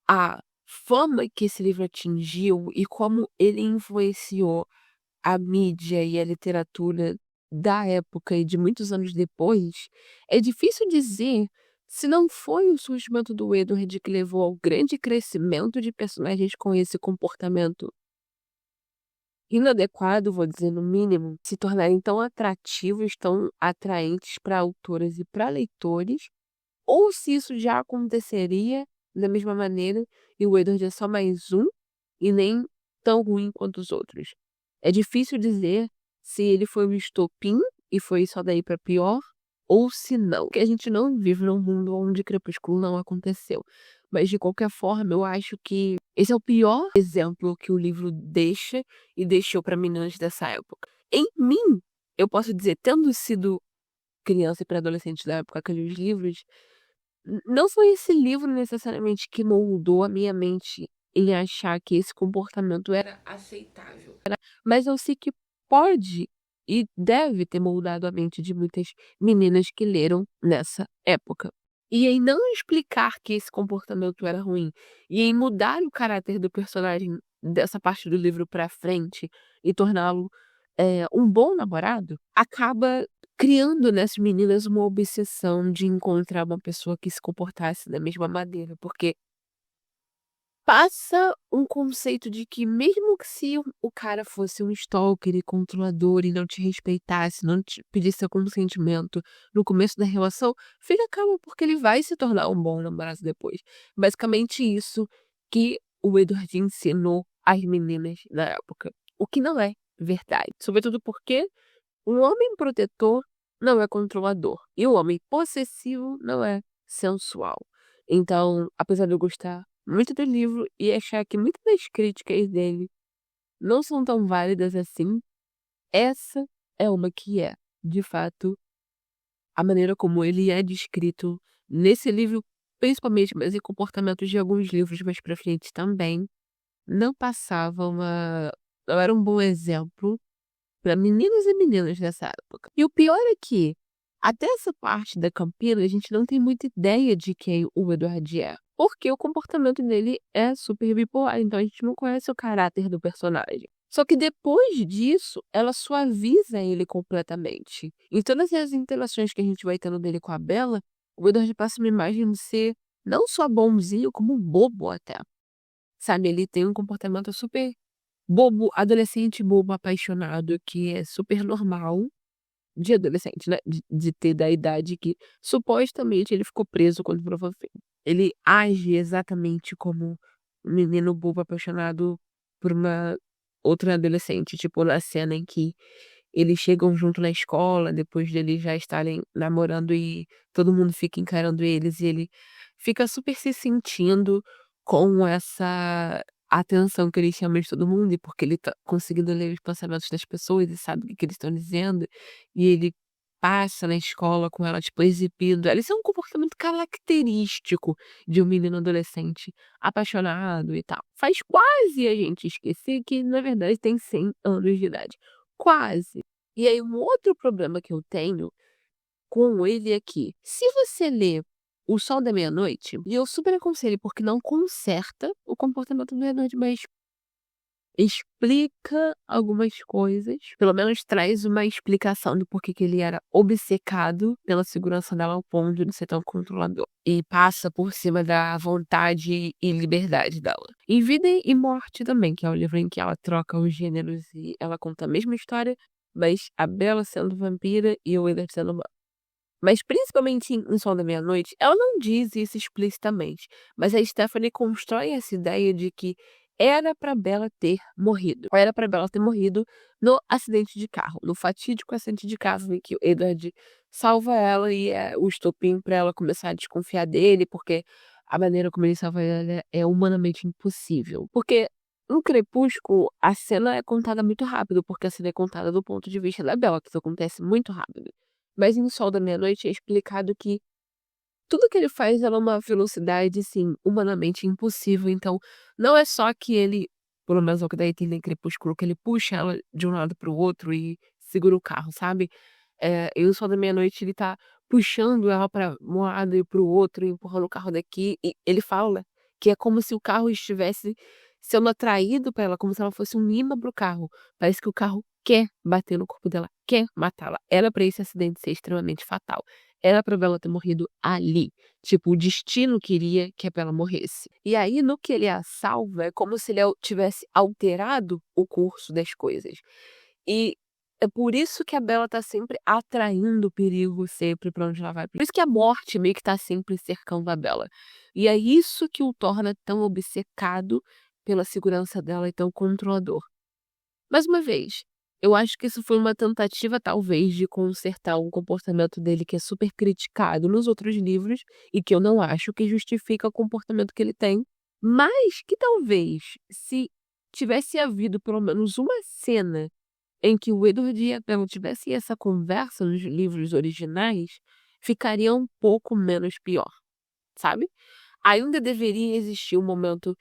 [SPEAKER 1] a fama que esse livro atingiu e como ele influenciou a mídia e a literatura da época e de muitos anos depois, é difícil dizer se não foi o surgimento do Edward que levou ao grande crescimento de personagens com esse comportamento inadequado, vou dizer no mínimo, se tornarem tão atrativos, tão atraentes para autoras e para leitores, ou se isso já aconteceria da mesma maneira e o Edward é só mais um e nem tão ruim quanto os outros. É difícil dizer se ele foi o estopim e foi só daí pra pior, ou se não, porque a gente não vive num mundo onde Crepúsculo não aconteceu. Mas de qualquer forma, eu acho que esse é o pior exemplo que o livro deixa e deixou para meninas dessa época. Em mim, eu posso dizer, tendo sido criança e pré-adolescente da época que eu li os livros, não foi esse livro necessariamente que moldou a minha mente em achar que esse comportamento era aceitável. Mas eu sei que pode e deve ter moldado a mente de muitas meninas que leram nessa época. E em não explicar que esse comportamento era ruim, e em mudar o caráter do personagem dessa parte do livro pra frente e torná-lo, um bom namorado, acaba criando nessas meninas uma obsessão de encontrar uma pessoa que se comportasse da mesma maneira, porque passa um conceito de que mesmo que se o cara fosse um stalker e controlador e não te respeitasse, não te pedisse seu consentimento no começo da relação, fica calma porque ele vai se tornar um bom namorado depois. Basicamente isso que o Edward ensinou às meninas na época, o que não é verdade. Sobretudo porque um homem protetor não é controlador e o homem possessivo não é sensual. Então, apesar de eu gostar muito do livro e achar que muitas das críticas dele não são tão válidas assim, essa é uma que é, de fato, a maneira como ele é descrito nesse livro, principalmente, mas em comportamentos de alguns livros mais pra frente também, não passava uma não era um bom exemplo para meninos e meninas dessa época. E o pior é que, até essa parte da Campina, a gente não tem muita ideia de quem o Edward é. Porque o comportamento dele é super bipolar, então a gente não conhece o caráter do personagem. Só que depois disso, ela suaviza ele completamente. Em todas as interações que a gente vai tendo dele com a Bella, o Edward passa uma imagem de ser não só bonzinho, como bobo até. Sabe, ele tem um comportamento super bobo, adolescente bobo apaixonado, que é super normal de adolescente, né, de ter da idade que supostamente ele ficou preso quando provou fim. Ele age exatamente como um menino bobo apaixonado por uma outra adolescente, tipo, na cena em que eles chegam junto na escola, depois deles já estarem namorando e todo mundo fica encarando eles, e ele fica super se sentindo com essa atenção que ele chama de todo mundo, e porque ele tá conseguindo ler os pensamentos das pessoas e sabe o que eles estão dizendo, e ele passa na escola com ela, tipo, exibindo ela. Isso é um comportamento característico de um menino adolescente apaixonado e tal. Faz quase a gente esquecer que, na verdade, tem 100 anos de idade. Quase. E aí um outro problema que eu tenho com ele é que, se você lê O Sol da Meia-Noite, e eu super aconselho, porque não conserta o comportamento do Edward, mas explica algumas coisas, pelo menos traz uma explicação do porquê que ele era obcecado pela segurança dela ao ponto de não ser tão controlador. E passa por cima da vontade e liberdade dela. Em Vida e Morte também, que é o livro em que ela troca os gêneros e ela conta a mesma história, mas a Bella sendo vampira e o Willard sendo humano. Mas principalmente em Sol da Meia-Noite, ela não diz isso explicitamente, mas a Stephanie constrói essa ideia de que era pra Bella ter morrido. Era pra Bella ter morrido no acidente de carro, no fatídico acidente de carro em que o Edward salva ela e é o estopim pra ela começar a desconfiar dele, porque a maneira como ele salva ela é humanamente impossível. Porque no Crepúsculo, a cena é contada muito rápido, porque a cena é contada do ponto de vista da Bella, que isso acontece muito rápido. Mas em Sol da Meia-Noite é explicado que tudo que ele faz é numa velocidade, assim, humanamente impossível. Então, não é só que ele, pelo menos é o que dá a entender em Crepúsculo, que ele puxa ela de um lado para o outro e segura o carro, sabe? Em Sol da Meia-Noite ele tá puxando ela para um lado e para o outro, empurrando o carro daqui. E ele fala que é como se o carro estivesse sendo atraído para ela, como se ela fosse um imã para o carro. Parece que o carro quer bater no corpo dela, quer matá-la. Era para esse acidente ser extremamente fatal. Era pra Bella ter morrido ali. Tipo, o destino queria que a Bella morresse. E aí, no que ele a salva, é como se ele tivesse alterado o curso das coisas. E é por isso que a Bella tá sempre atraindo o perigo sempre pra onde ela vai. Por isso que a morte meio que tá sempre cercando a Bella. E é isso que o torna tão obcecado pela segurança dela e tão controlador. Mais uma vez, eu acho que isso foi uma tentativa, talvez, de consertar um comportamento dele que é super criticado nos outros livros e que eu não acho que justifica o comportamento que ele tem, mas que talvez, se tivesse havido pelo menos uma cena em que o Edward e a Bella tivessem essa conversa nos livros originais, ficaria um pouco menos pior, sabe? Ainda deveria existir um momento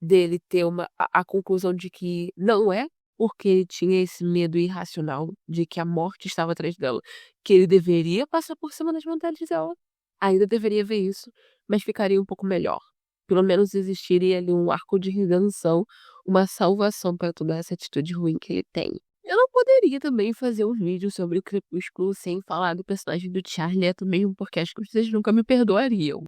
[SPEAKER 1] dele ter a conclusão de que não é porque ele tinha esse medo irracional de que a morte estava atrás dela, que ele deveria passar por cima das vontades dela. Ainda deveria ver isso, mas ficaria um pouco melhor. Pelo menos existiria ali um arco de redenção, uma salvação para toda essa atitude ruim que ele tem. Eu não poderia também fazer um vídeo sobre o Crepúsculo sem falar do personagem do Charlie, até mesmo porque acho que vocês nunca me perdoariam.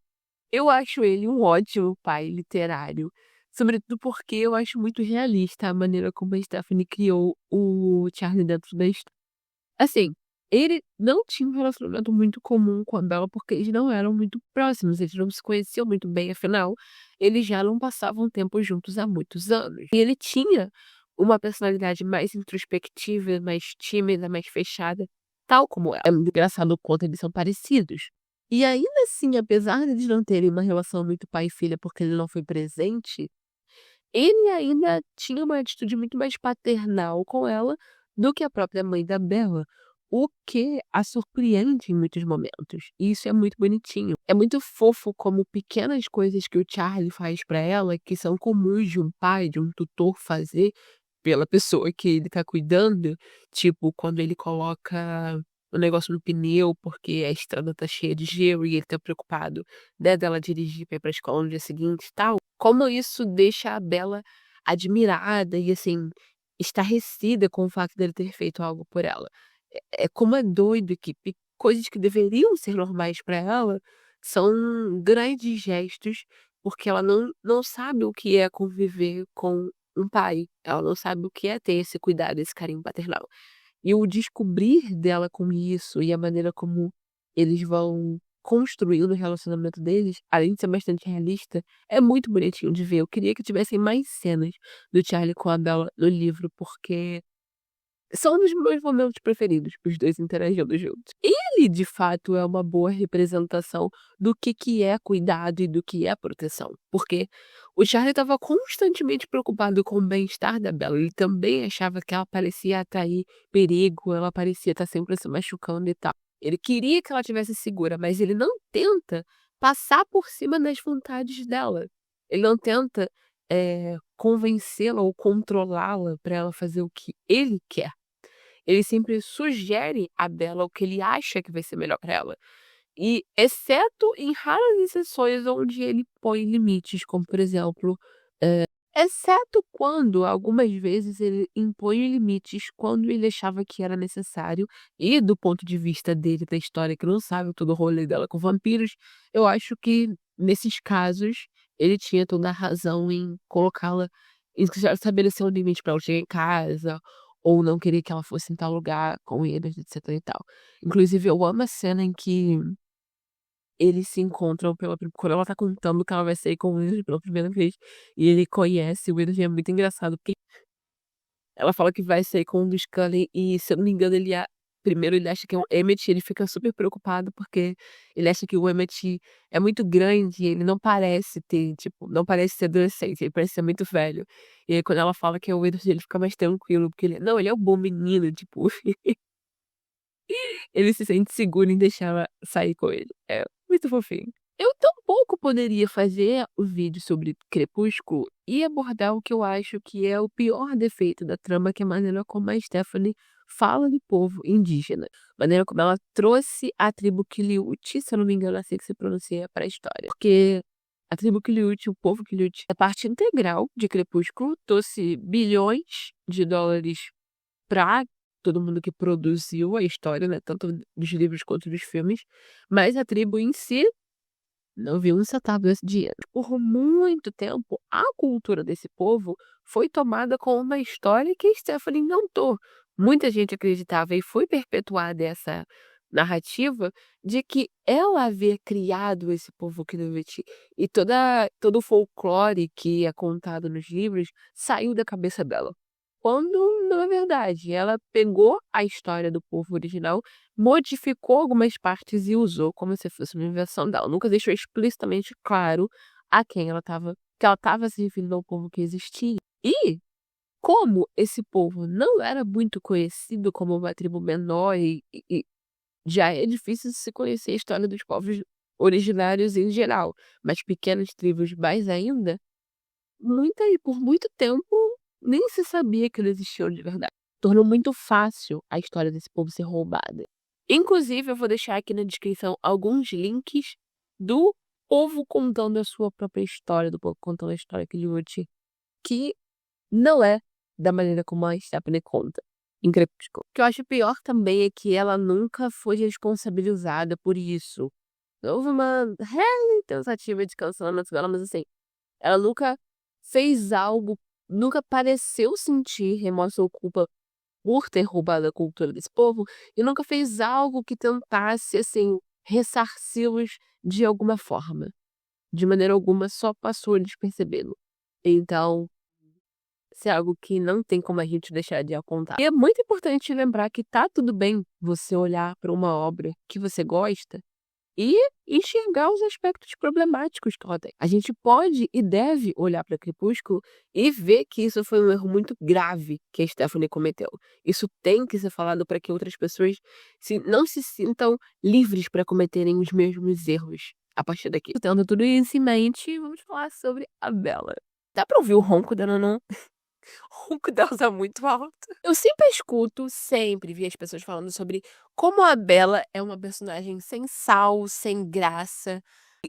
[SPEAKER 1] Eu acho ele um ótimo pai literário, sobretudo porque eu acho muito realista a maneira como a Stephanie criou o Charlie dentro da história. Assim, ele não tinha um relacionamento muito comum com a Bella, porque eles não eram muito próximos, eles não se conheciam muito bem, afinal, eles já não passavam tempo juntos há muitos anos. E ele tinha uma personalidade mais introspectiva, mais tímida, mais fechada, tal como ela. É muito engraçado o quanto eles são parecidos. E ainda assim, apesar de eles não terem uma relação muito pai e filha, porque ele não foi presente, ele ainda tinha uma atitude muito mais paternal com ela do que a própria mãe da Bella, o que a surpreende em muitos momentos. E isso é muito bonitinho. É muito fofo como pequenas coisas que o Charlie faz pra ela, que são comuns de um pai, de um tutor fazer pela pessoa que ele tá cuidando, tipo, quando ele coloca o negócio no pneu, porque a estrada tá cheia de gelo e ele tá preocupado, né, dela dirigir pra ir pra escola no dia seguinte e tal. Como isso deixa a Bella admirada e, assim, estarrecida com o fato dele ter feito algo por ela. Como é doido que coisas que deveriam ser normais pra ela são grandes gestos, porque ela não sabe o que é conviver com um pai. Ela não sabe o que é ter esse cuidado, esse carinho paternal. E o descobrir dela com isso e a maneira como eles vão construindo o relacionamento deles, além de ser bastante realista, é muito bonitinho de ver. Eu queria que tivessem mais cenas do Charlie com a Bella no livro, porque são um dos meus momentos preferidos, os dois interagindo juntos. Ele, de fato, é uma boa representação do que é cuidado e do que é proteção. Porque o Charlie estava constantemente preocupado com o bem-estar da Bella. Ele também achava que ela parecia atrair perigo, ela parecia estar sempre se machucando e tal. Ele queria que ela estivesse segura, mas ele não tenta passar por cima das vontades dela. Ele não tenta convencê-la ou controlá-la para ela fazer o que ele quer. Ele sempre sugere a Bella o que ele acha que vai ser melhor para ela. E exceto em raras exceções onde ele põe limites, como por exemplo, exceto quando, algumas vezes, ele impõe limites quando ele achava que era necessário, e do ponto de vista dele, da história, que não sabe todo o rolê dela com vampiros, eu acho que, nesses casos, ele tinha toda a razão em colocá-la em já estabelecer um limite pra ela chegar em casa, ou não querer que ela fosse em tal lugar com ele, etc e tal. Inclusive, eu amo a cena em que eles se encontram quando ela tá contando que ela vai sair com o Edward pela primeira vez, e ele conhece o Edward, é muito engraçado, porque ela fala que vai sair com um dos Cullen e, se eu não me engano, primeiro ele acha que é um Emmett, ele fica super preocupado, porque ele acha que o Emmett é muito grande e ele não parece ter, tipo, não parece ser adolescente, ele parece ser muito velho. E aí quando ela fala que é o Edward, ele fica mais tranquilo, porque ele é um bom menino, tipo, ele se sente seguro em deixar ela sair com ele. É muito fofinho. Eu tampouco poderia fazer o vídeo sobre Crepúsculo e abordar o que eu acho que é o pior defeito da trama, que é a maneira como a Stephanie fala do povo indígena. A maneira como ela trouxe a tribo Quileute, se eu não me engano, é assim que se pronuncia, para a história. Porque a tribo Quileute, o povo Quileute, é parte integral de Crepúsculo, trouxe bilhões de dólares para todo mundo que produziu a história, né, tanto dos livros quanto dos filmes, mas a tribo em si não viu um centavo desse dinheiro. Por muito tempo, a cultura desse povo foi tomada como uma história que a Stephanie inventou. Muita gente acreditava e foi perpetuada essa narrativa de que ela havia criado esse povo Knuvet e todo o folclore que é contado nos livros saiu da cabeça dela. Quando, na verdade, ela pegou a história do povo original, modificou algumas partes e usou como se fosse uma invenção dela. Nunca deixou explicitamente claro a quem ela estava, que ela estava se referindo ao povo que existia. E como esse povo não era muito conhecido como uma tribo menor e já é difícil se conhecer a história dos povos originários em geral, mas pequenas tribos mais ainda, por muito tempo nem se sabia que eles existiam de verdade. Tornou muito fácil a história desse povo ser roubada. Inclusive, eu vou deixar aqui na descrição alguns links do povo contando a sua própria história, do povo contando a história que não é da maneira como a Stephanie conta em Crepúsculo. O que eu acho pior também é que ela nunca foi responsabilizada por isso. Houve uma tentativa de cancelamento dela, mas assim, ela nunca fez algo, nunca pareceu sentir remorso ou culpa por ter roubado a cultura desse povo e nunca fez algo que tentasse, assim, ressarci-los de alguma forma. De maneira alguma, só passou despercebido. Então, isso é algo que não tem como a gente deixar de apontar. E é muito importante lembrar que tá tudo bem você olhar para uma obra que você gosta e enxergar os aspectos problemáticos que ela tem. A gente pode e deve olhar para Crepúsculo e ver que isso foi um erro muito grave que a Stephanie cometeu. Isso tem que ser falado para que outras pessoas não se sintam livres para cometerem os mesmos erros. A partir daqui, tendo tudo isso em mente, vamos falar sobre a Bella. Dá pra ouvir o ronco dela, não? O ronco dela tá muito alto. Eu sempre vi as pessoas falando sobre como a Bella é uma personagem sem sal, sem graça.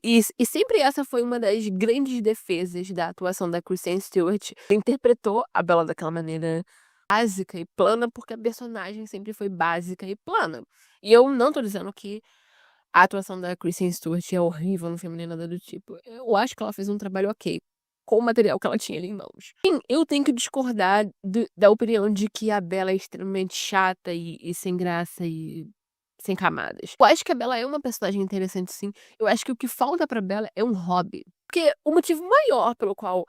[SPEAKER 1] E sempre essa foi uma das grandes defesas da atuação da Kristen Stewart. Interpretou a Bella daquela maneira básica e plana, porque a personagem sempre foi básica e plana. E eu não tô dizendo que a atuação da Kristen Stewart é horrível no filme nem nada do tipo. Eu acho que ela fez um trabalho ok com o material que ela tinha ali em mãos. Sim, eu tenho que discordar da opinião de que a Bella é extremamente chata e sem graça e sem camadas. Eu acho que a Bella é uma personagem interessante, sim. Eu acho que o que falta pra Bella é um hobby. Porque o motivo maior pelo qual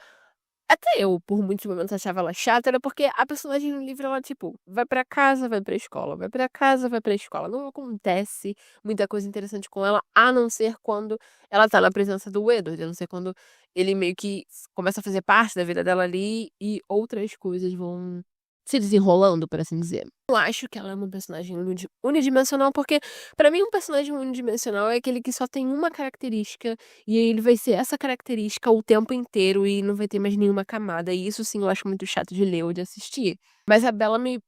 [SPEAKER 1] até eu, por muitos momentos, achava ela chata, era porque a personagem no livro, ela, tipo, vai pra casa, vai pra escola, vai pra casa, vai pra escola. Não acontece muita coisa interessante com ela, a não ser quando ela tá na presença do Edward, a não ser quando ele meio que começa a fazer parte da vida dela ali e outras coisas vão se desenrolando, por assim dizer. Eu acho que ela é uma personagem unidimensional, porque pra mim um personagem unidimensional é aquele que só tem uma característica e aí ele vai ser essa característica o tempo inteiro e não vai ter mais nenhuma camada. E isso sim eu acho muito chato de ler ou de assistir. Mas a Bella me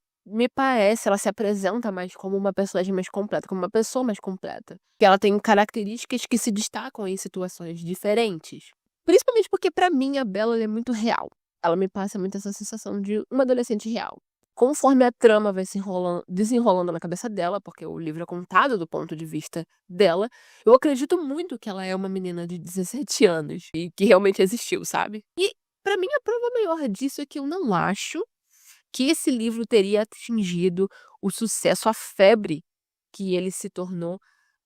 [SPEAKER 1] parece, ela se apresenta mais como uma personagem mais completa, como uma pessoa mais completa. Que ela tem características que se destacam em situações diferentes. Principalmente porque pra mim a Bella ela é muito real. ela me passa muito essa sensação de uma adolescente real. Conforme a trama vai se desenrolando na cabeça dela, porque o livro é contado do ponto de vista dela, eu acredito muito que ela é uma menina de 17 anos e que realmente existiu, sabe? E pra mim a prova maior disso é que eu não acho que esse livro teria atingido o sucesso, a febre que ele se tornou,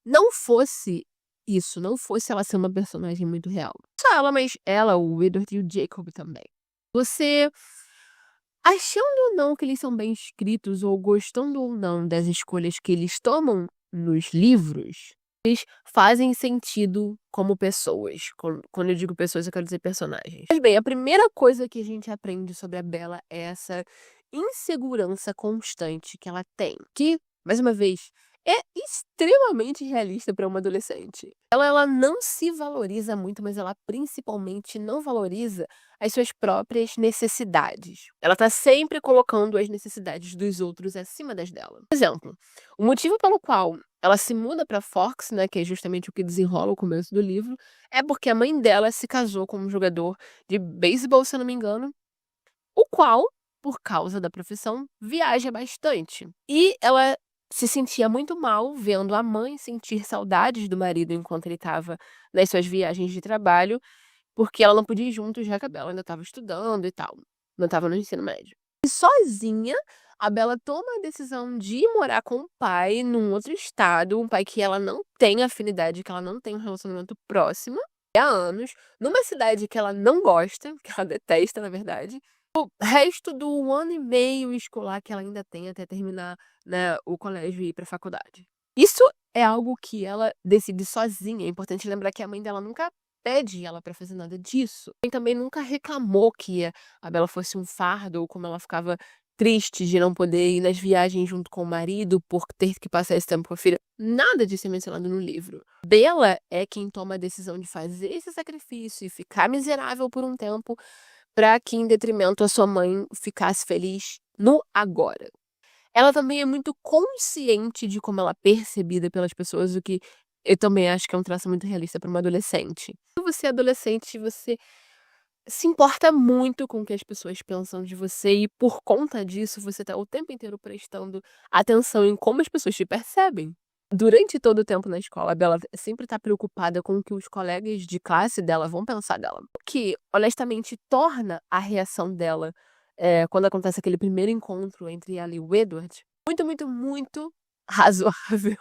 [SPEAKER 1] não fosse isso, não fosse ela ser uma personagem muito real. Não só ela, mas ela, o Edward e o Jacob também. Você, achando ou não que eles são bem escritos, ou gostando ou não das escolhas que eles tomam nos livros, eles fazem sentido como pessoas. Quando eu digo pessoas, eu quero dizer personagens. Mas bem, a primeira coisa que a gente aprende sobre a Bella é essa insegurança constante que ela tem. Que, mais uma vez, é extremamente realista para uma adolescente. Ela não se valoriza muito, mas ela principalmente não valoriza as suas próprias necessidades. Ela tá sempre colocando as necessidades dos outros acima das dela. Por exemplo, o motivo pelo qual ela se muda para Forks, né, que é justamente o que desenrola o começo do livro, é porque a mãe dela se casou com um jogador de beisebol, se eu não me engano, o qual, por causa da profissão, viaja bastante. E ela se sentia muito mal vendo a mãe sentir saudades do marido enquanto ele estava nas suas viagens de trabalho, porque ela não podia ir junto, já que a Bella ainda estava estudando e tal, não estava no ensino médio. E sozinha, a Bella toma a decisão de morar com o pai num outro estado, um pai que ela não tem afinidade, que ela não tem um relacionamento próximo, há anos, numa cidade que ela não gosta, que ela detesta, na verdade. O resto do ano e meio escolar que ela ainda tem até terminar, né, o colégio e ir pra faculdade. Isso é algo que ela decide sozinha. É importante lembrar que a mãe dela nunca pede ela pra fazer nada disso. E também nunca reclamou que a Bella fosse um fardo ou como ela ficava triste de não poder ir nas viagens junto com o marido por ter que passar esse tempo com a filha. Nada disso é mencionado no livro. Bella é quem toma a decisão de fazer esse sacrifício e ficar miserável por um tempo para que, em detrimento, a sua mãe ficasse feliz no agora. Ela também é muito consciente de como ela é percebida pelas pessoas, o que eu também acho que é um traço muito realista para uma adolescente. Quando você é adolescente, você se importa muito com o que as pessoas pensam de você e, por conta disso, você está o tempo inteiro prestando atenção em como as pessoas te percebem. Durante todo o tempo na escola, a Bella sempre tá preocupada com o que os colegas de classe dela vão pensar dela. O que, honestamente, torna a reação dela, quando acontece aquele primeiro encontro entre ela e o Edward, muito, muito, muito razoável.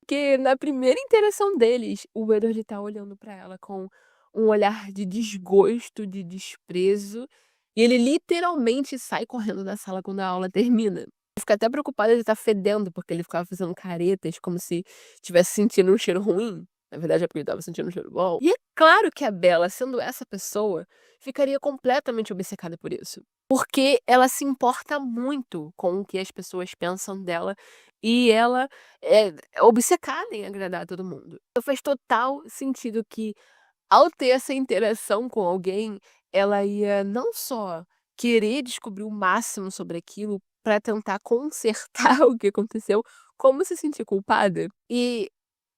[SPEAKER 1] Porque na primeira interação deles, o Edward tá olhando pra ela com um olhar de desgosto, de desprezo, e ele literalmente sai correndo da sala quando a aula termina. Fica até preocupada de estar fedendo, porque ele ficava fazendo caretas como se estivesse sentindo um cheiro ruim. Na verdade é porque ele estava sentindo um cheiro bom. E é claro que a Bella, sendo essa pessoa, ficaria completamente obcecada por isso. Porque ela se importa muito com o que as pessoas pensam dela e ela é obcecada em agradar todo mundo. Então faz total sentido que, ao ter essa interação com alguém, ela ia não só querer descobrir o máximo sobre aquilo para tentar consertar o que aconteceu, como se sentir culpada. E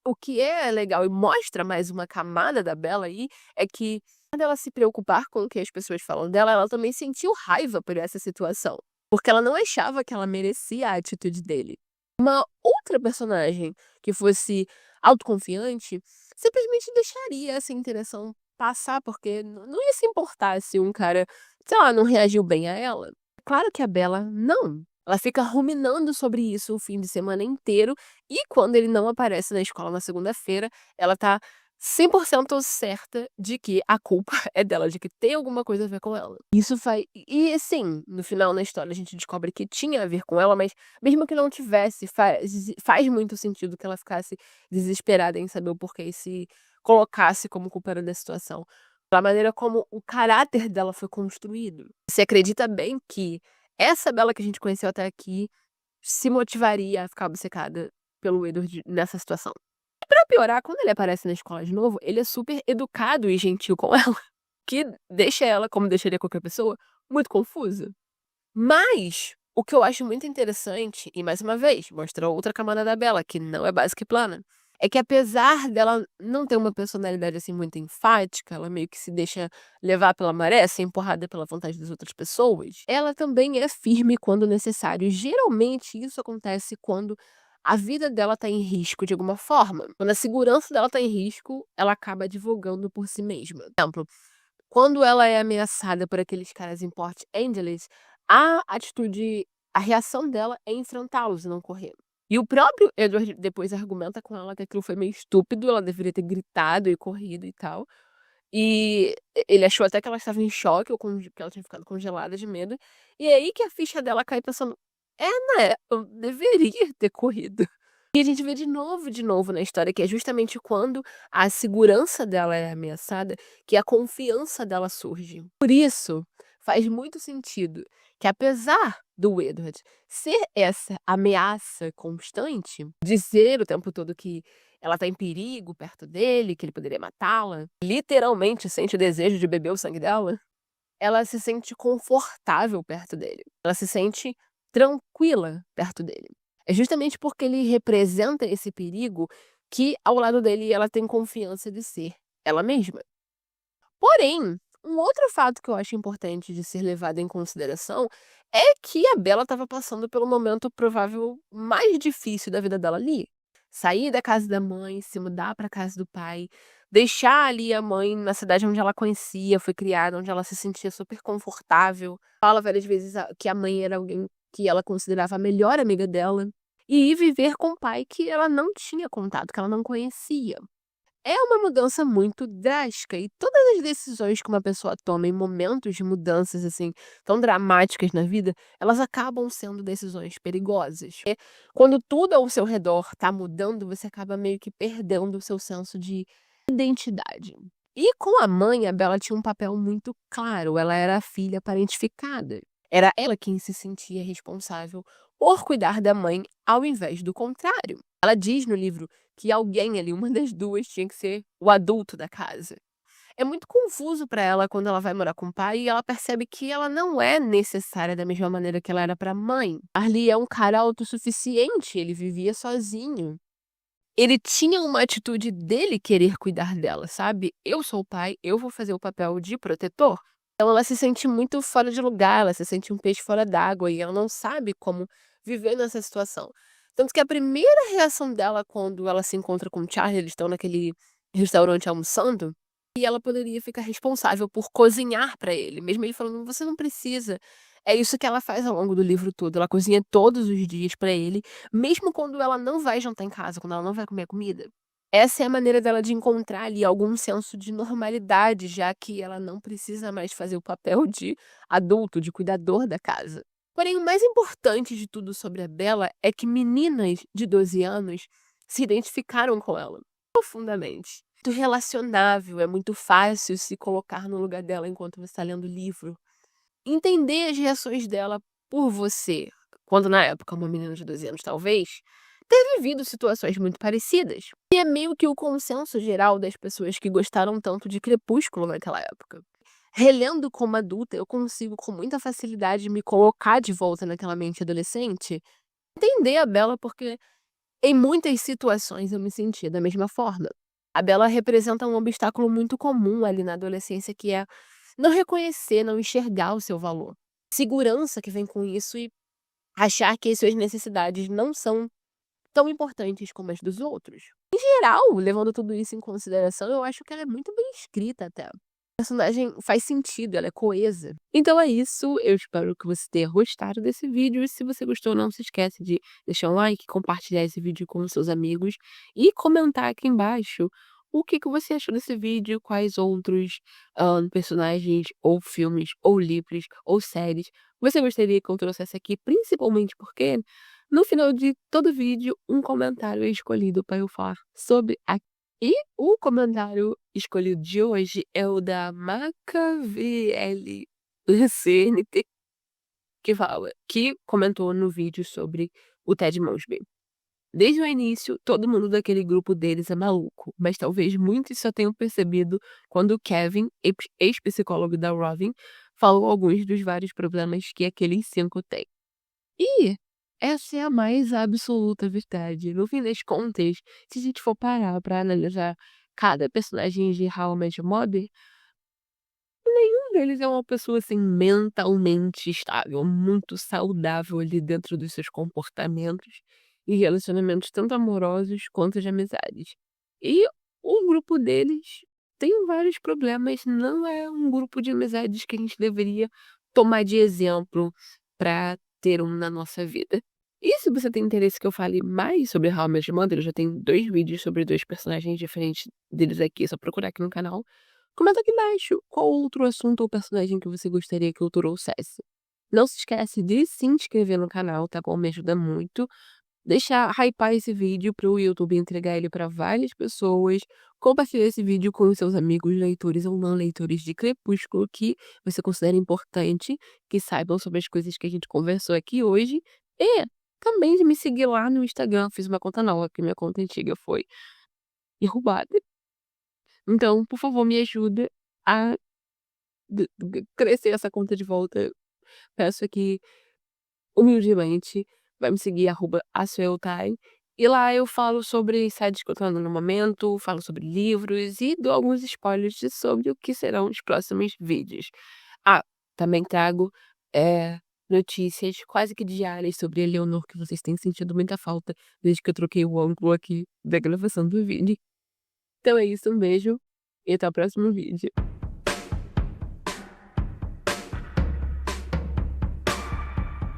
[SPEAKER 1] o que é legal e mostra mais uma camada da Bella aí, é que quando ela se preocupar com o que as pessoas falam dela, ela também sentiu raiva por essa situação. Porque ela não achava que ela merecia a atitude dele. Uma outra personagem que fosse autoconfiante simplesmente deixaria essa interação passar, porque não ia se importar se um cara, sei lá, não reagiu bem a ela. Claro que a Bella não. Ela fica ruminando sobre isso o fim de semana inteiro e quando ele não aparece na escola na segunda-feira, ela tá 100% certa de que a culpa é dela, de que tem alguma coisa a ver com ela. Isso faz. E assim, no final na história a gente descobre que tinha a ver com ela, mas mesmo que não tivesse, faz muito sentido que ela ficasse desesperada em saber o porquê e se colocasse como culpada da situação. Pela maneira como o caráter dela foi construído. Você acredita bem que essa Bella que a gente conheceu até aqui se motivaria a ficar obcecada pelo Edward nessa situação. Pra piorar, quando ele aparece na escola de novo, ele é super educado e gentil com ela, que deixa ela, como deixaria qualquer pessoa, muito confusa. Mas o que eu acho muito interessante, e mais uma vez, mostra outra camada da Bella, que não é básica e plana, é que apesar dela não ter uma personalidade, assim, muito enfática, ela meio que se deixa levar pela maré, ser empurrada pela vontade das outras pessoas, ela também é firme quando necessário. Geralmente isso acontece quando a vida dela tá em risco de alguma forma. Quando a segurança dela tá em risco, ela acaba advogando por si mesma. Por exemplo, quando ela é ameaçada por aqueles caras em Port Angeles, a reação dela é enfrentá-los e não correr. E o próprio Edward depois argumenta com ela que aquilo foi meio estúpido, ela deveria ter gritado e corrido e tal. E ele achou até que ela estava em choque ou que ela tinha ficado congelada de medo. E é aí que a ficha dela cai pensando: "É, né, eu deveria ter corrido". E a gente vê de novo na história que é justamente quando a segurança dela é ameaçada que a confiança dela surge. Por isso, faz muito sentido que apesar do Edward ser essa ameaça constante, dizer o tempo todo que ela tá em perigo perto dele, que ele poderia matá-la, literalmente sente o desejo de beber o sangue dela, ela se sente confortável perto dele. Ela se sente tranquila perto dele. É justamente porque ele representa esse perigo que ao lado dele ela tem confiança de ser ela mesma. Porém, um outro fato que eu acho importante de ser levado em consideração é que a Bella estava passando pelo momento provável mais difícil da vida dela ali. Sair da casa da mãe, se mudar para a casa do pai, deixar ali a mãe na cidade onde ela conhecia, foi criada, onde ela se sentia super confortável. Fala várias vezes que a mãe era alguém que ela considerava a melhor amiga dela. E ir viver com o pai que ela não tinha contato, que ela não conhecia. É uma mudança muito drástica e todas as decisões que uma pessoa toma em momentos de mudanças, assim, tão dramáticas na vida, elas acabam sendo decisões perigosas. Quando tudo ao seu redor tá mudando, você acaba meio que perdendo o seu senso de identidade. E com a mãe, a Bella tinha um papel muito claro, ela era a filha parentificada. Era ela quem se sentia responsável por cuidar da mãe, ao invés do contrário. Ela diz no livro que alguém ali, uma das duas, tinha que ser o adulto da casa. É muito confuso para ela quando ela vai morar com o pai e ela percebe que ela não é necessária da mesma maneira que ela era para a mãe. Arlie é um cara autossuficiente, ele vivia sozinho. Ele tinha uma atitude dele querer cuidar dela, sabe? Eu sou o pai, eu vou fazer o papel de protetor. Então ela se sente muito fora de lugar, ela se sente um peixe fora d'água e ela não sabe como viver nessa situação. Tanto que a primeira reação dela quando ela se encontra com o Charlie, eles estão naquele restaurante almoçando, e ela poderia ficar responsável por cozinhar para ele, mesmo ele falando: "Você não precisa". É isso que ela faz ao longo do livro todo, ela cozinha todos os dias para ele, mesmo quando ela não vai jantar em casa, quando ela não vai comer comida. Essa é a maneira dela de encontrar ali algum senso de normalidade, já que ela não precisa mais fazer o papel de adulto, de cuidador da casa. Porém, o mais importante de tudo sobre a Bella é que meninas de 12 anos se identificaram com ela profundamente. Muito relacionável, é muito fácil se colocar no lugar dela enquanto você está lendo o livro. Entender as reações dela por você, quando na época uma menina de 12 anos talvez, ter vivido situações muito parecidas. E é meio que o consenso geral das pessoas que gostaram tanto de Crepúsculo naquela época. Relendo como adulta, eu consigo com muita facilidade me colocar de volta naquela mente adolescente, entender a Bella porque em muitas situações eu me sentia da mesma forma. A Bella representa um obstáculo muito comum ali na adolescência, que é não reconhecer, não enxergar o seu valor. Segurança que vem com isso e achar que as suas necessidades não são tão importantes como as dos outros. Em geral, levando tudo isso em consideração, eu acho que ela é muito bem escrita até. A personagem faz sentido, ela é coesa. Então é isso, eu espero que você tenha gostado desse vídeo. E se você gostou, não se esquece de deixar um like, compartilhar esse vídeo com os seus amigos e comentar aqui embaixo o que você achou desse vídeo, quais outros personagens, ou filmes, ou livros, ou séries você gostaria que eu trouxesse aqui, principalmente porque no final de todo vídeo, um comentário é escolhido para eu falar sobre a e o comentário escolhido de hoje é o da MacaVLCNT, que comentou no vídeo sobre o Ted Mosby. Desde o início, todo mundo daquele grupo deles é maluco, mas talvez muitos só tenham percebido quando o Kevin, ex-psicólogo da Robin, falou alguns dos vários problemas que aqueles 5 têm. E Essa é a mais absoluta verdade. No fim das contas, se a gente for parar pra analisar cada personagem de How I Met Your Mother, nenhum deles é uma pessoa, assim, mentalmente estável, muito saudável ali dentro dos seus comportamentos e relacionamentos tanto amorosos quanto de amizades. E o grupo deles tem vários problemas, não é um grupo de amizades que a gente deveria tomar de exemplo pra ter um na nossa vida. E se você tem interesse que eu fale mais sobre How I Met Your Mother, eu já tenho 2 vídeos sobre 2 personagens diferentes deles aqui, é só procurar aqui no canal. Comenta aqui embaixo qual outro assunto ou personagem que você gostaria que eu trouxesse. Não se esquece de se inscrever no canal, tá bom? Me ajuda muito. Deixar hypar esse vídeo para o YouTube entregar ele para várias pessoas. Compartilhar esse vídeo com os seus amigos leitores ou não leitores de Crepúsculo que você considera importante que saibam sobre as coisas que a gente conversou aqui hoje. E também de me seguir lá no Instagram. Fiz uma conta nova, porque minha conta antiga foi derrubada. Então, por favor, me ajuda a crescer essa conta de volta. Peço aqui, humildemente, vai me seguir @asueltai, e lá eu falo sobre sites que eu tô lendo no momento, falo sobre livros e dou alguns spoilers sobre o que serão os próximos vídeos. Ah, também trago, notícias quase que diárias sobre Eleanor, que vocês têm sentido muita falta desde que eu troquei o ângulo aqui da gravação do vídeo. Então é isso, um beijo e até o próximo vídeo.